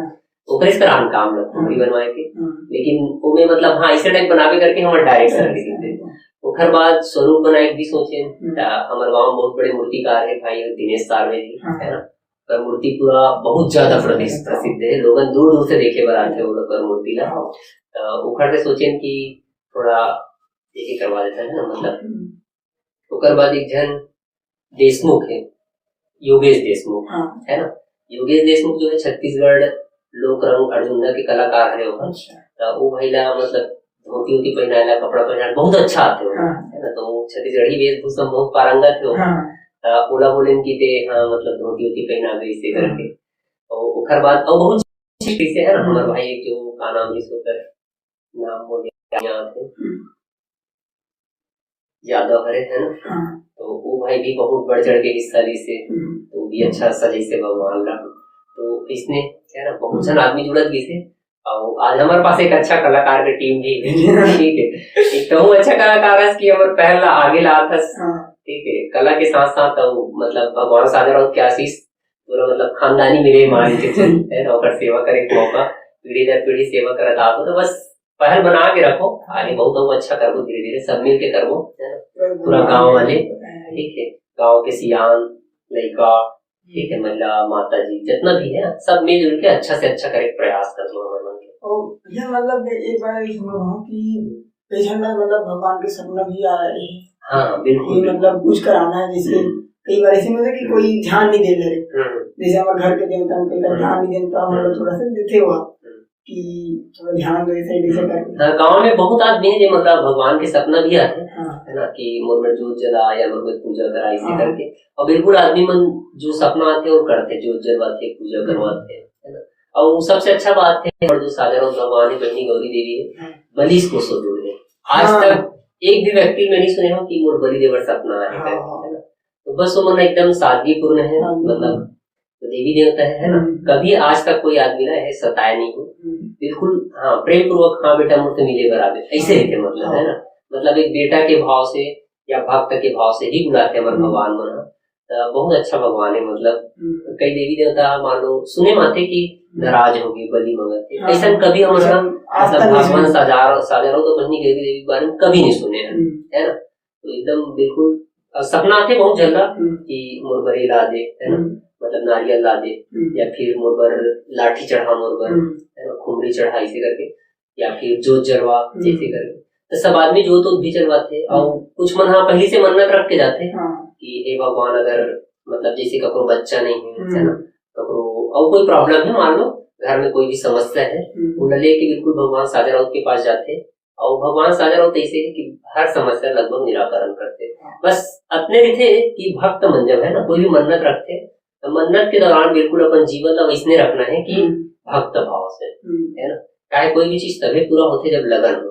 ओकरे से करान काम लग खुमरी बनवाए के, लेकिन वो में मतलब हाँ ऐसे टाइप बनावे करके हमारे डायरेक्ट कर देते। ओखर बाद स्वरूप बनाए भी सोचे, हमारे गाँव में बहुत बड़े मूर्तिकार है भाई दिनेश सार्वे जी है ना, पर मूर्ति पूरा बहुत ज्यादा प्रसिद्ध है, लोग दूर दूर से देखे बर आते वो लोग मूर्ति ला। उखड़ से सोचे कि थोड़ा ये करवा देता है ना, मतलब उकर बाद एक जन देशमुख है योगेश देशमुख है ना, योगेश देशमुख जो है छत्तीसगढ़ लोक रंग अर्जुन के कलाकार है वो, तो वो भैया मतलब धोती वोती पहनाया कपड़ा पहना बहुत अच्छा आते हो है ना, तो छत्तीसगढ़ी वेशभूषा बहुत पारंगत है। ओला बोले की ते हाँ मतलब धोती वोती पहना गई इसे करके, और उखर बाद और बहुत से है ना हमारे भाई एक जो का नाम जिसको नाम बोले यादव हरे है ना, तो वो भाई भी बहुत बढ़ चढ़ के हिस्सा ली से, तो भी अच्छा सजे से भगवान ला, तो इसने क्या ना बहुत जन आदमी जुड़त गई से। और आज हमारे पास एक अच्छा कलाकार की टीम भी है ठीक है, एक तो अच्छा कलाकार है कि हमारे पहला आगे ला था ठीक है, कला के साथ साथ मतलब भगवान सागर और के आशीष पूरा मतलब खानदानी मिले मान के चल है ना, और सेवा करे मौका पीढ़ी दर पीढ़ी सेवा करता आपको, तो बस पहल बना के रखो, आगे बहुत अच्छा करो, धीरे धीरे सब मिल के करो पूरा गाँव वाले ठीक है, गाँव के सियान लड़का ठीक है, महिला माता जी जितना भी है सब मिलजुल के अच्छा से अच्छा करे प्रयास कर लो हमारे मन के। और ये मतलब एक बार कि पेशेंट मतलब भगवान के सपना भी आ रहे हैं। हाँ बिल्कुल मतलब कुछ कराना है, जैसे कई बार ऐसे होता है कि कोई ध्यान नहीं दे रहे, जैसे हमारे घर के देवता में कई बार ध्यान नहीं देता, मतलब थोड़ा सा देते हुआ कि थोड़ा ध्यान दो ऐसे करके। गाँव में बहुत आदमी है जो मतलब भगवान के सपना भी आते है ना, कि मोर में जोत जला या मोर में पूजा करा इसे करके, और बिल्कुल आदमी मन जो सपना आते हैं वो करते, जोत जलवाते पूजा करवाते है ना। और सबसे अच्छा बात है और जो सागर भगवान है बहनी गौरी देवी है बलिस को सो दूर है, आज तक एक भी व्यक्ति में नहीं सुने हो कि मोर बलि देवर सपना है ना, तो बस वो मन एकदम सादगी पूर्ण है, मतलब देवी देवता है ना, कभी आज तक कोई आदमी ना है सताया नहीं हो, बिल्कुल हाँ प्रेम पूर्वक हाँ बेटा मुझसे मिले बराबर ऐसे रहते मतलब है ना, मतलब एक बेटा के भाव से या भक्त के भाव से ही बुलाते हमारे भगवान मना, बहुत अच्छा भगवान है। मतलब कई देवी देवता मान लो सुने माथे की नाराज होगी बलि मंगते, ऐसा कभी हमारा भगवान साजारो तो बहनी देवी के बारे में कभी नहीं सुने है ना, तो एकदम बिल्कुल सपना आते बहुत जल्दा कि मुरबरी ला दे है ना, मतलब नारियल ला दे या फिर मुरबर लाठी चढ़ा मुरबर है ना, खुमरी चढ़ा इसे करके, या फिर जोत जलवा जैसे करके, तो सब आदमी जोत भी जलवाते, और कुछ मन हाँ पहले से मन्नत रख के जाते कि हे भगवान अगर मतलब जैसे कपड़ो बच्चा नहीं है ना, कपड़ो और कोई प्रॉब्लम है मान लो घर में कोई भी समस्या है, वो लेके बिल्कुल भगवान साजा राउत के पास जाते, और भगवान साजा राउत ऐसे है कि हर समस्या लगभग निराकरण करते, बस अपने थे कि भक्त मन जब है ना कोई भी मन्नत रखते, तो मन्नत के दौरान बिल्कुल अपन जीवन अब इसने रखना है कि भक्त भाव से है ना, चाहे कोई भी चीज तभी पूरा होते जब लगन हो,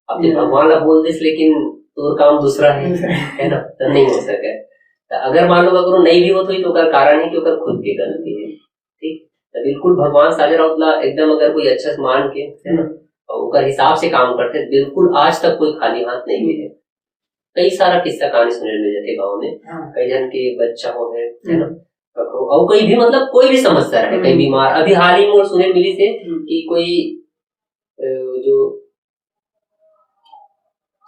अब जब भगवान ला बोल दे लेकिन तो काम दूसरा है ना, तो नहीं हो सके, तो अगर मान लो अगर नहीं भी हो तो कारण है कि खुद की गलती है ठीक, तो बिल्कुल भगवान साजा राउत ला एकदम अगर कोई अच्छा मान के है ना और हिसाब से काम करते, बिल्कुल आज तक कोई खाली हाथ नहीं मिले। कई सारा किस्सा कहानी सुनने मिल जाते गाँव में, कई जन के बच्चा हो है ना, और कोई भी मतलब कोई भी समस्या रहे, कई बीमार, अभी हाल ही में सुने मिली थे कि कोई जो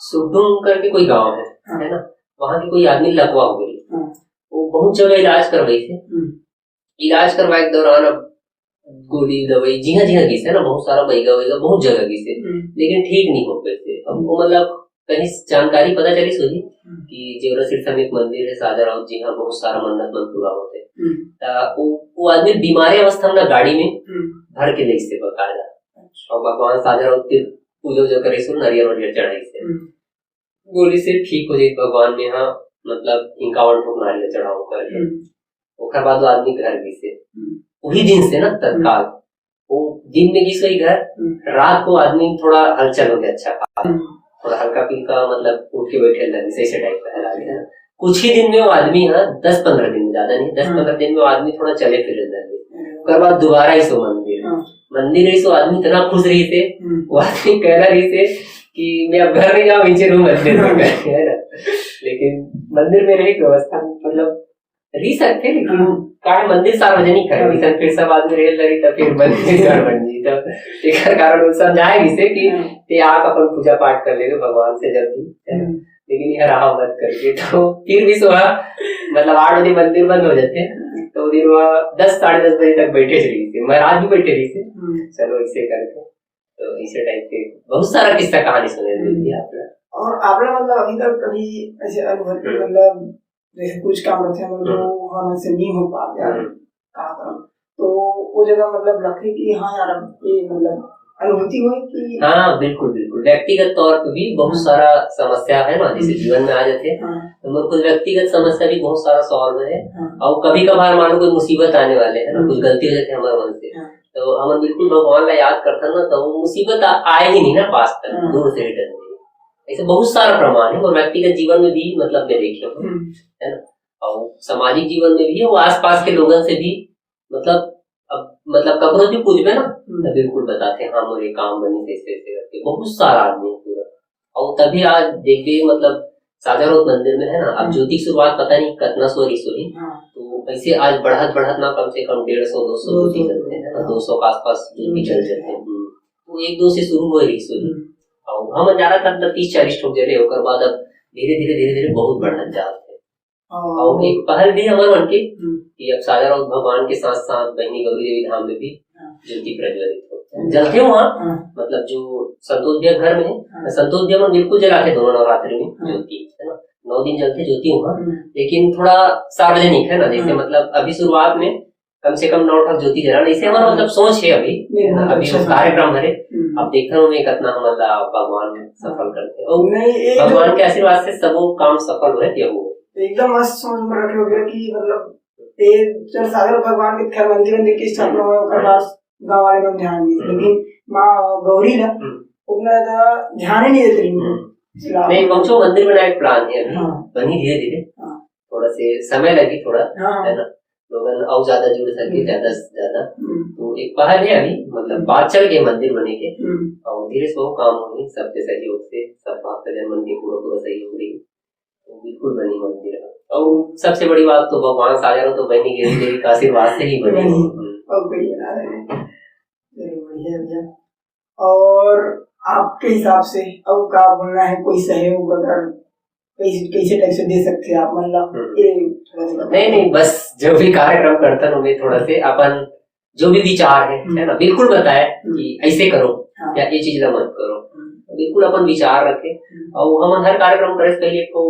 सुडुंग करके कोई गांव है ना, वहाँ की कोई आदमी लकवा हो गई, वो बहुत जगह इलाज करवाई थे। इलाज करवाए के दौरान अब गोली दवाई जी हाँ घिसे ना, बहुत सारा बहिगा वहीगा बहुत जगह घिसे, लेकिन ठीक नहीं हो पाए थे। हमको मतलब कहीं जानकारी पता चली सोची कि जेवरा सिरसा में एक मंदिर है साजा राउत जी, हाँ बहुत सारा मन्नत मन पूरा होते। वो आदमी बीमारी अवस्था में गाड़ी में भर के ले से बकायदा, और भगवान साजा राउत के पूजा उजा करे सो नारियल वारियल चढ़ाई से गोली से ठीक हो जाए भगवान ने। हाँ मतलब 51 ठोक नारियल चढ़ाओ करके ओकर बाद वो आदमी घर गई से वही दिन से ना तत्काल वो दिन में घिस गई घर, रात को आदमी थोड़ा हलचल हो गया, अच्छा थोड़ा हल्का फीका मतलब उठ के बैठे लगे ऐसे टाइप का है। कुछ ही दिन में वो आदमी, हाँ 10-15 दिन में, ज्यादा नहीं 10-15 दिन में वो आदमी थोड़ा चले फिरे लगे। उसके बाद दोबारा ही सो मंदिर ही सो आदमी इतना खुश रही थे, वो आदमी कह रही थे कि मैं अब घर नहीं जाऊँ, नीचे रूम मंदिर में है ना। लेकिन मंदिर में रही व्यवस्था मतलब रही सकते, लेकिन का मंदिर सार्वजनिक है, फिर सब आदमी रेल लगी तब फिर मंदिर घर बन जी, तब एक कारण समझाएगी से कि ते आप अपन पूजा पाठ कर लेगे भगवान से जल्दी, लेकिन यह रहा मत करके। तो फिर भी सुबह मतलब 8 बजे मंदिर बंद हो जाते, तो दिन वह 10-10:30 बजे तक बैठे रही थी, महाराज भी बैठे रही थी। चलो इसे करके तो इसे टाइप के बहुत सारा किस्सा कहानी सुने मिलती है आपने। और आपने मतलब अभी तक कभी ऐसे अनुभव मतलब जैसे कुछ काम रहते हैं जो हमसे नहीं हो पाते यार काम, तो वो जगह मतलब लगे कि हाँ यार ये मतलब अनुभूति हुई कि हाँ बिल्कुल बिल्कुल व्यक्तिगत तौर पे भी बहुत सारा समस्या है ना, जैसे जीवन में आ जाते हैं तो मेरे को व्यक्तिगत समस्या भी बहुत सारा सॉल्व है। और कभी कभार मान लो कोई मुसीबत आने वाले है ना, कुछ गलती हो जाती है हमारे मन से, तो हम बिल्कुल भगवान का याद करते ना, तो वो मुसीबत आए ही नहीं ना पास तक, दूर से रिटर्न। ऐसे बहुत सारा प्रमाण है, और व्यक्तिगत जीवन में भी मतलब मैं देखे है ना, और सामाजिक जीवन में भी है, वो आसपास के लोगों से भी मतलब अब मतलब कपड़ों भी पूछ में ना तो बिल्कुल बताते हाँ मेरे काम बनी ऐसे करके बहुत सारा आदमी पूरा। और तभी आज देखिए मतलब साजा रोड मंदिर में है ना, अब ज्योति की शुरुआत पता नहीं कितना सौ रही, तो ऐसे आज बढ़त ना कम से कम 150-200 ज्योति चलते हैं ना, 200 के आसपास ज्योति चल जाते हैं। तो 1-2 से शुरू हो रही सोनी, और हम जा रहा था 30-40 ठोक जले, होकर बाद अब धीरे-धीरे बहुत बढ़त जाते। और एक पहल भी हमारे मन की कि अब साजा राउत भगवान के साथ साथ बहनी गौरी देवी धाम में भी ज्योति प्रज्वलित हो जलते वहाँ, मतलब जो संतोष भैया घर में है, संतोष भैया बिल्कुल जलाते दोनों नवरात्रि में ज्योति है ना, 9 दिन जलते ज्योति वहाँ, लेकिन थोड़ा सार्वजनिक है ना, जैसे मतलब अभी शुरुआत में कम से कम 9 ठोक ज्योति जलाना, इसे हमारा मतलब सोच है अभी कार्यक्रम है। अब देखता हूँ मैं कितना मतलब भगवान सफल करते हैं, और भगवान के आशीर्वाद से सब काम सफल हुए क्या हुआ एकदम मस्त समझ में रखे हो गया कि मतलब ये चल सागर भगवान के खैर मंदिर की स्थापना हुआ उसके बाद गांव वाले लोग ध्यान दिए, लेकिन माँ गौरी ना उतना ध्यान ही नहीं देती नहीं। पहुंचो मंदिर बनाए प्लान है अभी, बनी धीरे थोड़ा से समय लगी थोड़ा है ना, लोगन और ज्यादा जुड़ सके ज्यादा से ज्यादा, तो एक पहल है अभी मतलब बात चल गई मंदिर बने के, और धीरे से वो काम होगी सबके सहयोग से, सब भक्तजन मन के पूरा सहयोग रही बिल्कुल बनी मंदिर। और सबसे बड़ी बात तो भगवान साजा राउत तो बहनी गौरी देवी का आशीर्वाद से ही बनी। और आपके हिसाब से अब क्या बोलना है, कोई सहयोग अगर कैसे टाइप से दे सकते हैं आप मतलब नहीं बस जो भी कार्यक्रम करते हैं उनमें थोड़ा से अपन जो भी विचार है ना बिल्कुल बताए कि ऐसे करो या ये चीज मत करो, बिल्कुल अपन विचार रखे। और हम हर कार्यक्रम करे पहले तो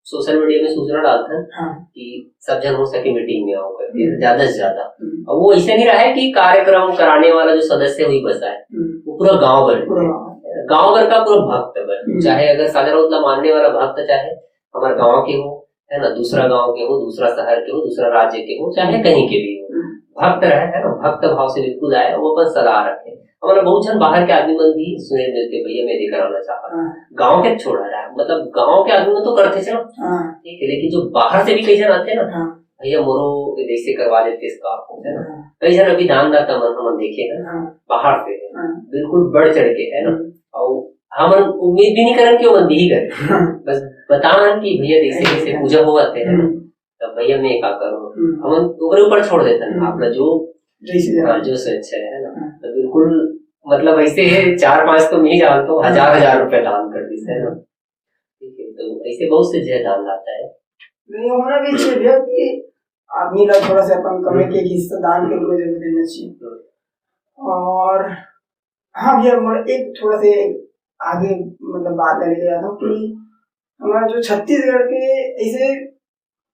सोशल मीडिया में सूचना डालते हैं कि सब जन हो सके मीटिंग में आओ करके ज्यादा से ज्यादा। और वो ऐसे नहीं रहा है कि कार्यक्रम कराने वाला जो सदस्य वही बसा है, वो पूरा गांव भर का पूरा भक्त बन, चाहे अगर साजा राउत मानने वाला भक्त चाहे हमारे गाँव के हो है ना, दूसरा गाँव के हो, दूसरा शहर के हो, दूसरा राज्य के हो, चाहे कहीं के भी हो, भक्त रहे है ना, भक्त भाव से बिल्कुल आए, वो अपन सलाह रखे। हमारा बहुत जन बाहर के आदमी मन भी सुने मिलते भैया मैं ये कराना चाहता, गाँव के छोड़ा रहा है मतलब गाँव के आदमी तो करते थे ना ठीक है, लेकिन जो बाहर से भी कई जन आते हैं ना भैया मोरो ऐसे करवा देते इसका है ना, कई जन अभी दान दाता मन हम देखे ना बाहर से बिल्कुल बढ़ चढ़ के है ना, और हम उम्मीद भी नहीं करें कि वो मंदिर ही करे, बस बतावन कि भैया जैसे पूजा हुआ थे तब भैया मैं क्या करूँ, हम ऊपर छोड़ देते हैं अपना जो स्वेच्छा है ना, तो बिल्कुल मतलब ऐसे 4-5 तो नहीं जानता हूँ, 1000 रुपए दान कर दी है ना, ठीक है। तो ऐसे बहुत से जय दान आता है, नहीं होना भी चाहिए कि आदमी ला थोड़ा सा अपन कमे के एक हिस्सा दान के कोई जरूर देना चाहिए। और हाँ भैया मैं एक थोड़ा से आगे मतलब बात करने गया था कि हमारा जो छत्तीसगढ़ के ऐसे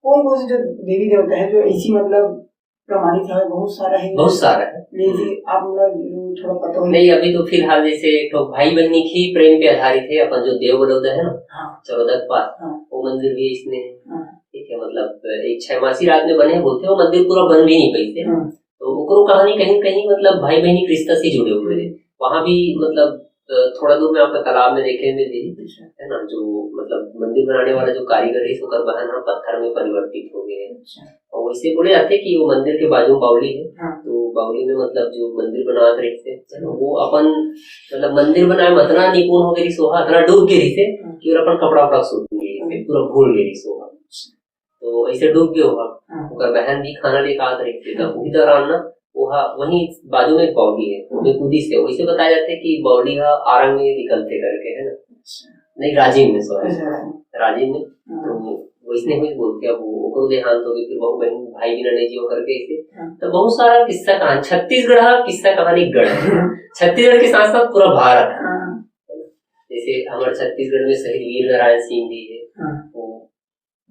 कौन कौन से जो देवी देवता है जो ऐसी मतलब प्रमाणित है, बहुत सारा है। लेकिन आप लोग जो थोड़ा पता हो नहीं, अभी तो फिलहाल जैसे तो भाई बहनी की प्रेम पे आधारित है अपन जो देवबलौदा है ना, चरोदा के पास, वो मंदिर भी इसने ठीक है, मतलब एक 6 मासी रात में बने बोलते, वो मंदिर पूरा बन भी नहीं पाई थे, तो वो कहानी कहीं कहीं मतलब भाई बहनी रिश्ता से जुड़े हुए थे। वहाँ भी मतलब थोड़ा दूर में आपका तालाब में देखे मिली है ना, जो मतलब मंदिर बनाने वाला जो कारीगर है उसका बहन पत्थर में परिवर्तित हो गए हैं। और वैसे बोले जाते कि वो मंदिर के बाजू बावली है, तो बावली में मतलब जो मंदिर बनाते रहे वो अपन मतलब मंदिर बनाए इतना निपुण हो गई सोहा, इतना डूब गई से कि अपन कपड़ा वपड़ा सूट गई पूरा भूल गई सोहा, तो ऐसे डूब गए होगा। बहन भी खाना लेकर आते रहे, तो उसी दौरान ना वहीं बाजू में एक बावली है, वो कूदी से वैसे बताया जाता है कि बावली आरंग में निकलते करके है ना, नहीं राजीव में, सॉरी राजीव में, तो वैसने हुई बोलते अब वो देहांत हो गई, फिर बहु बहन भाई बिना नहीं जियो करके इसे, तो बहुत सारा किस्सा कहानी छत्तीसगढ़ किस्सा कहानी गढ़ है। छत्तीसगढ़ के साथ साथ पूरा भारत, जैसे हमारे छत्तीसगढ़ में शहीद वीर नारायण सिंह जी है, वो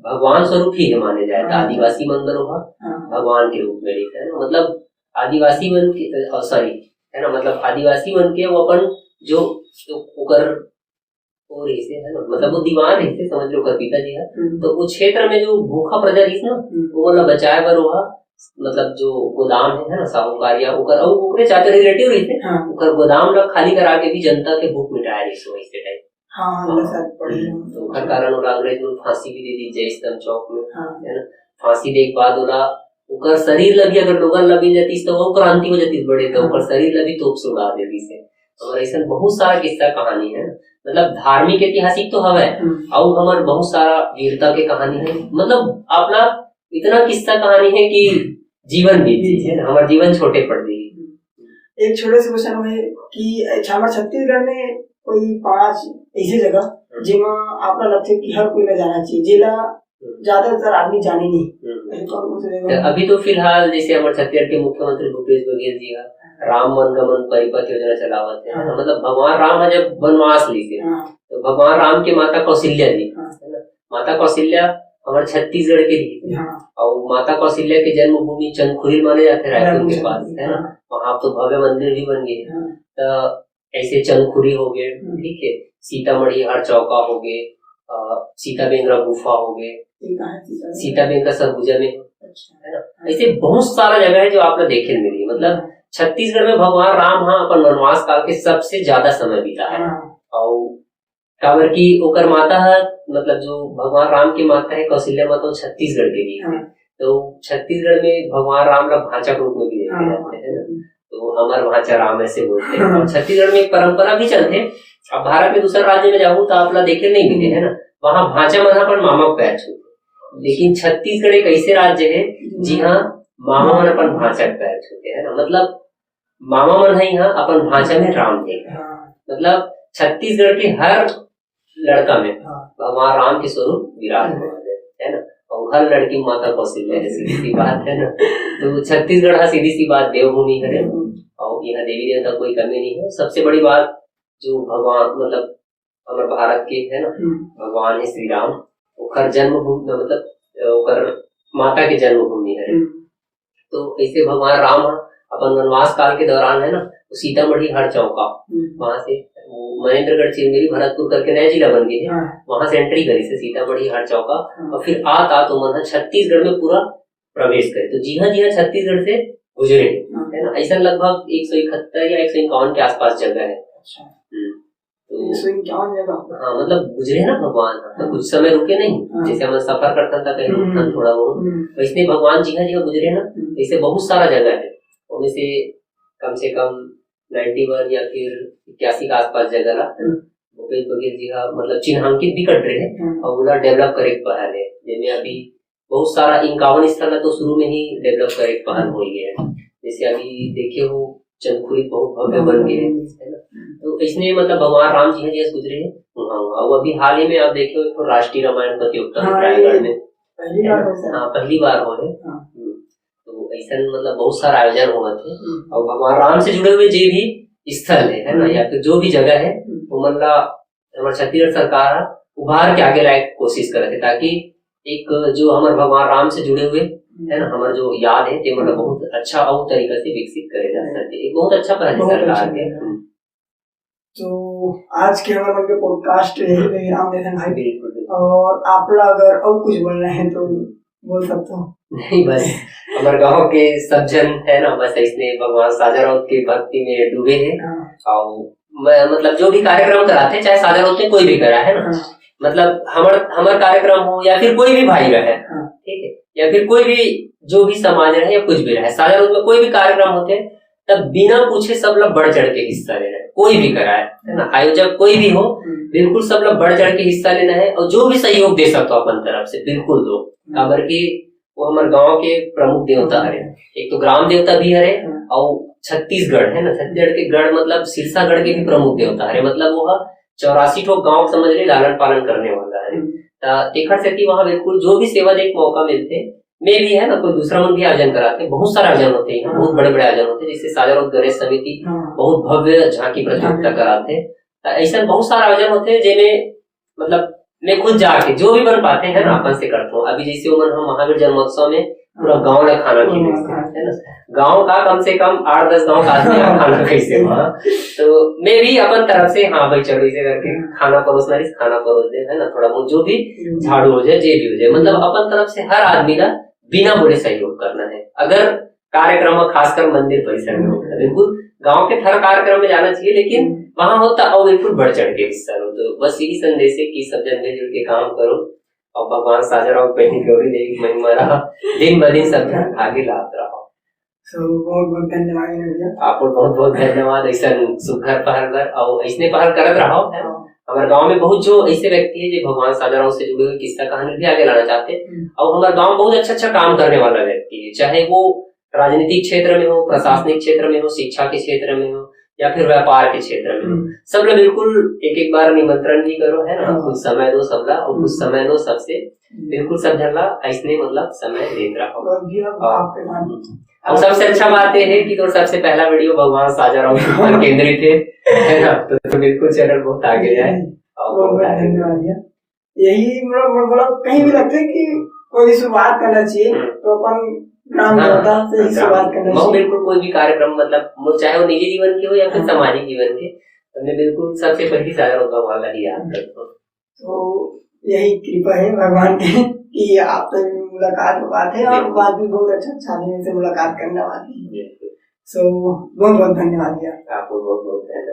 भगवान स्वरूप ही है माने जाए, आदिवासी मंदिर होगा भगवान के रूप में है ना, मतलब आदिवासी मन के सॉरी है ना, मतलब आदिवासी मन के वो अपन जो उकर और ऐसे है ना, मतलब वो दीवान ऐसे समझ लो कर पिताजी है, तो वो क्षेत्र में जो भूखा प्रजा रही ना, वो मतलब बचाए बर हुआ, मतलब जो गोदाम है ना साहूकारिया उकर और उकरे चाचा रिलेटिव रही थे, उकर गोदाम ला खाली करा के भी जनता के भूख मिटाया रही सो ऐसे टाइप। तो हर कारण और अंग्रेज में फांसी भी दे दी जय स्तंभ चौक में है ना, फांसी दे के बाद ओला उकर शरीर लगी अगर लोगन लगी जाती तो वो क्रांति हो जाती बड़े, तो उकर शरीर लगी तोप से उड़ा देती से। और ऐसा बहुत सारा किस्सा कहानी है, मतलब धार्मिक ऐतिहासिक तो हवे और हमारे बहुत सारा वीरता के कहानी है, मतलब अपना इतना किस्सा कहानी है कि जीवन बीत है, हमारे जीवन छोटे पड़ गई। एक छोटे से क्वेश्चन है कि हमारे छत्तीसगढ़ में कोई 5 ऐसी जगह जिमा आपका लगता है कि हर कोई जाना चाहिए, जिला ज्यादातर आदमी जाने नहीं, तो अभी तो फिलहाल जैसे हमारे छत्तीसगढ़ के मुख्यमंत्री भूपेश बघेल जी का राम वनगमन परिपथ योजना चलावत है, मतलब भगवान राम जब वनवास ली थे, तो भगवान राम के माता कौशल्या जी है ना, माता कौशल्या हमारे छत्तीसगढ़ के लिए, और माता कौशल्या के जन्मभूमि चंदखुरी माने जाते रायपुर के पास है ना, वहाँ तो भव्य मंदिर भी बन गए, तो ऐसे चंदखुरी हो गए, ठीक है, सीतामढ़ी हर चौका हो गए, सीता बेंगरा गुफा हो गए, सीता बेंगरा सरगुजा में है ना, ऐसे बहुत सारा जगह है जो आपने देखे मिली, मतलब छत्तीसगढ़ में भगवान राम अपन वनवास काल के सबसे ज्यादा समय बिता है, और काबर की ओकर माता है, मतलब जो भगवान राम की माता है कौशल्या माता छत्तीसगढ़ के लिए, तो छत्तीसगढ़ में भगवान राम का भांचा के रूप में भी देखे जाते हैं ना, तो अमर भांचा राम ऐसे बोलते हैं। और छत्तीसगढ़ में एक परंपरा भी चलते, अब भारत में दूसरे राज्य में जाऊँ तो आप देखे नहीं मिले है ना, वहाँ भांचा मना पर मामा पैर छूते, लेकिन छत्तीसगढ़ एक ऐसे राज्य है जी हाँ मामा मन अपन भांचा पैर छूते है ना, मतलब मामा मन है यहाँ अपन भांचा में राम देख, मतलब छत्तीसगढ़ के हर लड़का में भगवान राम के स्वरूप विराजमान है ना, और हर लड़की माता कौशल्या है, सीधी सी बात है ना। तो छत्तीसगढ़ सीधी सी बात देवभूमि है, और यहाँ देवी देवता कोई कमी नहीं है। सबसे बड़ी बात जो भगवान मतलब हमारे भारत के है ना, भगवान है श्री राम, ओकर जन्मभूमि मतलब ओकर माता के जन्मभूमि है, तो ऐसे भगवान राम अपन वनवास काल के दौरान है ना, सीतामढ़ी हर चौका वहां से वो महेंद्रगढ़ चिरमिरी भरतपुर करके नया जिला बन गए, वहां से एंट्री करी से सीतामढ़ी हर चौका, और फिर तो मन छत्तीसगढ़ में पूरा प्रवेश करे, तो जी हाँ छत्तीसगढ़ से गुजरे है ना, ऐसा लगभग 171 या 151 के आसपास जगह है। तो 151 जगह हाँ, मतलब गुजरे ना भगवान, तो कुछ समय रुके नहीं, जैसे हम सफर करता था कहीं रुकता थोड़ा बहुत, वैसे भगवान जी हाँ गुजरे ना, ऐसे बहुत सारा जगह है, उनमें से कम 91 या फिर 81 के आसपास जगह ला भूपेश बघेल जी का मतलब चिन्हांकित भी कर रहे हैं, और उला डेवलप करे पहल है, जिनमें अभी बहुत सारा 51 स्थल तो शुरू में ही डेवलप करे पहल हो गया है, जैसे अभी देखे हो चंदखुरी बहुत भव्य बन गए है ना, तो इसने मतलब भगवान राम जी जैसे गुजरे हैं वहाँ, और अभी हाल ही में आप देखे हो तो राष्ट्रीय रामायण प्रतियोगिता रायगढ़ में पहली बार हो है, ऐसा मतलब बहुत सारा आयोजन हुआ थे और भगवान राम से जुड़े हुए जो भी स्थल है ना, या फिर जो भी जगह है वो मतलब हमारे छत्तीसगढ़ सरकार उभार के आगे लायक कोशिश करे थे, ताकि एक जो हमारे भगवान राम से जुड़े हुए है ना हमारे जो याद है ते मतलब बहुत अच्छा और तरीका से विकसित करे जा सके। एक बहुत अच्छा पहल है सरकार के। तो आज के हमारे मन के पॉडकास्ट यही विराम देते हैं भाई। बिल्कुल। और आप लोग अगर और कुछ बोलना है तो बोल सकते हो। नहीं, बस हमारे गांव के सब जन है ना बस इसने भगवान साजा राउत की भक्ति में डूबे हैं और मतलब जो भी कार्यक्रम कराते हैं चाहे साजा राउत ने कोई भी करा है ना, मतलब हमारा कार्यक्रम हो या फिर कोई भी भाई रहे, ठीक है, या फिर कोई भी जो भी समाज रहे या कुछ भी रहे, साजा राउत में कोई भी कार्यक्रम होते हैं तब बिना पूछे सब लोग बढ़ चढ़ के हिस्सा ले रहे हैं। कोई भी कराए है ना, आयोजक कोई भी हो, बिल्कुल सब लोग बढ़ चढ़ के हिस्सा लेना है और जो भी सहयोग दे सकते हो अपन तरफ से बिल्कुल दो। काबर की वो हमारे गांव के प्रमुख देवता हरे, एक तो ग्राम देवता भी हरे और छत्तीसगढ़ है ना, छत्तीसगढ़ के गढ़ मतलब सिरसा गढ़ के भी प्रमुख देवता हरे, मतलब वो 84 ठो गाँव समझ रहे लालन पालन करने वाला है। तेखर सेती वहाँ बिल्कुल जो भी सेवा दे मौका मिलते में भी है ना, कोई दूसरा मन भी आयोजन कराते, बहुत सारे आयोजन होते हैं, बहुत बड़े बड़े आयोजन होते हैं, जिससे साजा राउत गणेश समिति बहुत भव्य झांकी प्रतियोगिता कराते हैं। ऐसा बहुत सारे आयोजन होते हैं जिन्हें मतलब मैं खुद जाके जो भी बन पाते हैं ना अपन से करता हूँ। अभी जैसे हम महावीर जन्मोत्सव में पूरा गाँव ने खाना खिलाते है ना, गाँव का कम से कम 8-10 गाँव का आदमी खाना कैसे वहाँ, तो मैं भी अपन तरफ से हाँ भाई चलो इसे करके खाना परोसना खाना परोस दे है ना, थोड़ा बहुत जो भी झाड़ू हो जाए जे भी हो जाए, मतलब अपन तरफ से हर आदमी का बिना बोले सहयोग करना है। अगर कार्यक्रम खासकर मंदिर परिसर में होता है, बिल्कुल गांव के हर कार्यक्रम में जाना चाहिए, लेकिन वहां होता और बिल्कुल बढ़ चढ़ के हिस्सा लो। तो बस यही संदेश है कि सब जन मिलजुल के काम करो और भगवान साजा राउत बहनी गौरी देवी महिमा दिन ब दिन सब जन आगे लाते रहो। बहुत बहुत धन्यवाद आपको बहुत बहुत धन्यवाद। ऐसा सुघर पहल कर और ऐसने पहल करत रहो। हमारे गांव में बहुत जो ऐसे व्यक्ति है जो भगवान साजा राउत से जुड़े हुए किस्सा कहानी भी आगे लाना चाहते हैं और हमारे गांव बहुत अच्छा काम करने वाला व्यक्ति है, चाहे वो राजनीतिक क्षेत्र में हो, प्रशासनिक क्षेत्र में हो, शिक्षा के क्षेत्र में हो या फिर व्यापार के क्षेत्र में हो, सब लोग बिल्कुल एक बार निमंत्रण भी करो है ना, कुछ समय दो सबला और कुछ समय दो सबसे, बिल्कुल सब झल्ला ऐसने मतलब समय देता रहो। और सबसे अच्छा बात यह है कि तो सबसे पहला वीडियो भगवान साजा राउत पर केंद्रित है ना, तो बिल्कुल चैनल बहुत आगे जाए। धन्यवाद। यही मतलब कहीं भी लगता है कि कोई शुरुआत करना चाहिए तो अपन ग्राम देवता से ही शुरुआत करना चाहिए। बिल्कुल कोई भी कार्यक्रम मतलब चाहे वो निजी जीवन के हो या फिर सामाजिक जीवन के, तो मैं बिल्कुल सबसे पहली साजा राउत वाला ही याद करता हूँ। तो यही कृपा है भगवान की कि आपसे मुलाकात हो पाते हैं और बात भी बहुत अच्छा से मुलाकात करने वाली है। सो बहुत बहुत धन्यवाद। आपको बहुत बहुत धन्यवाद।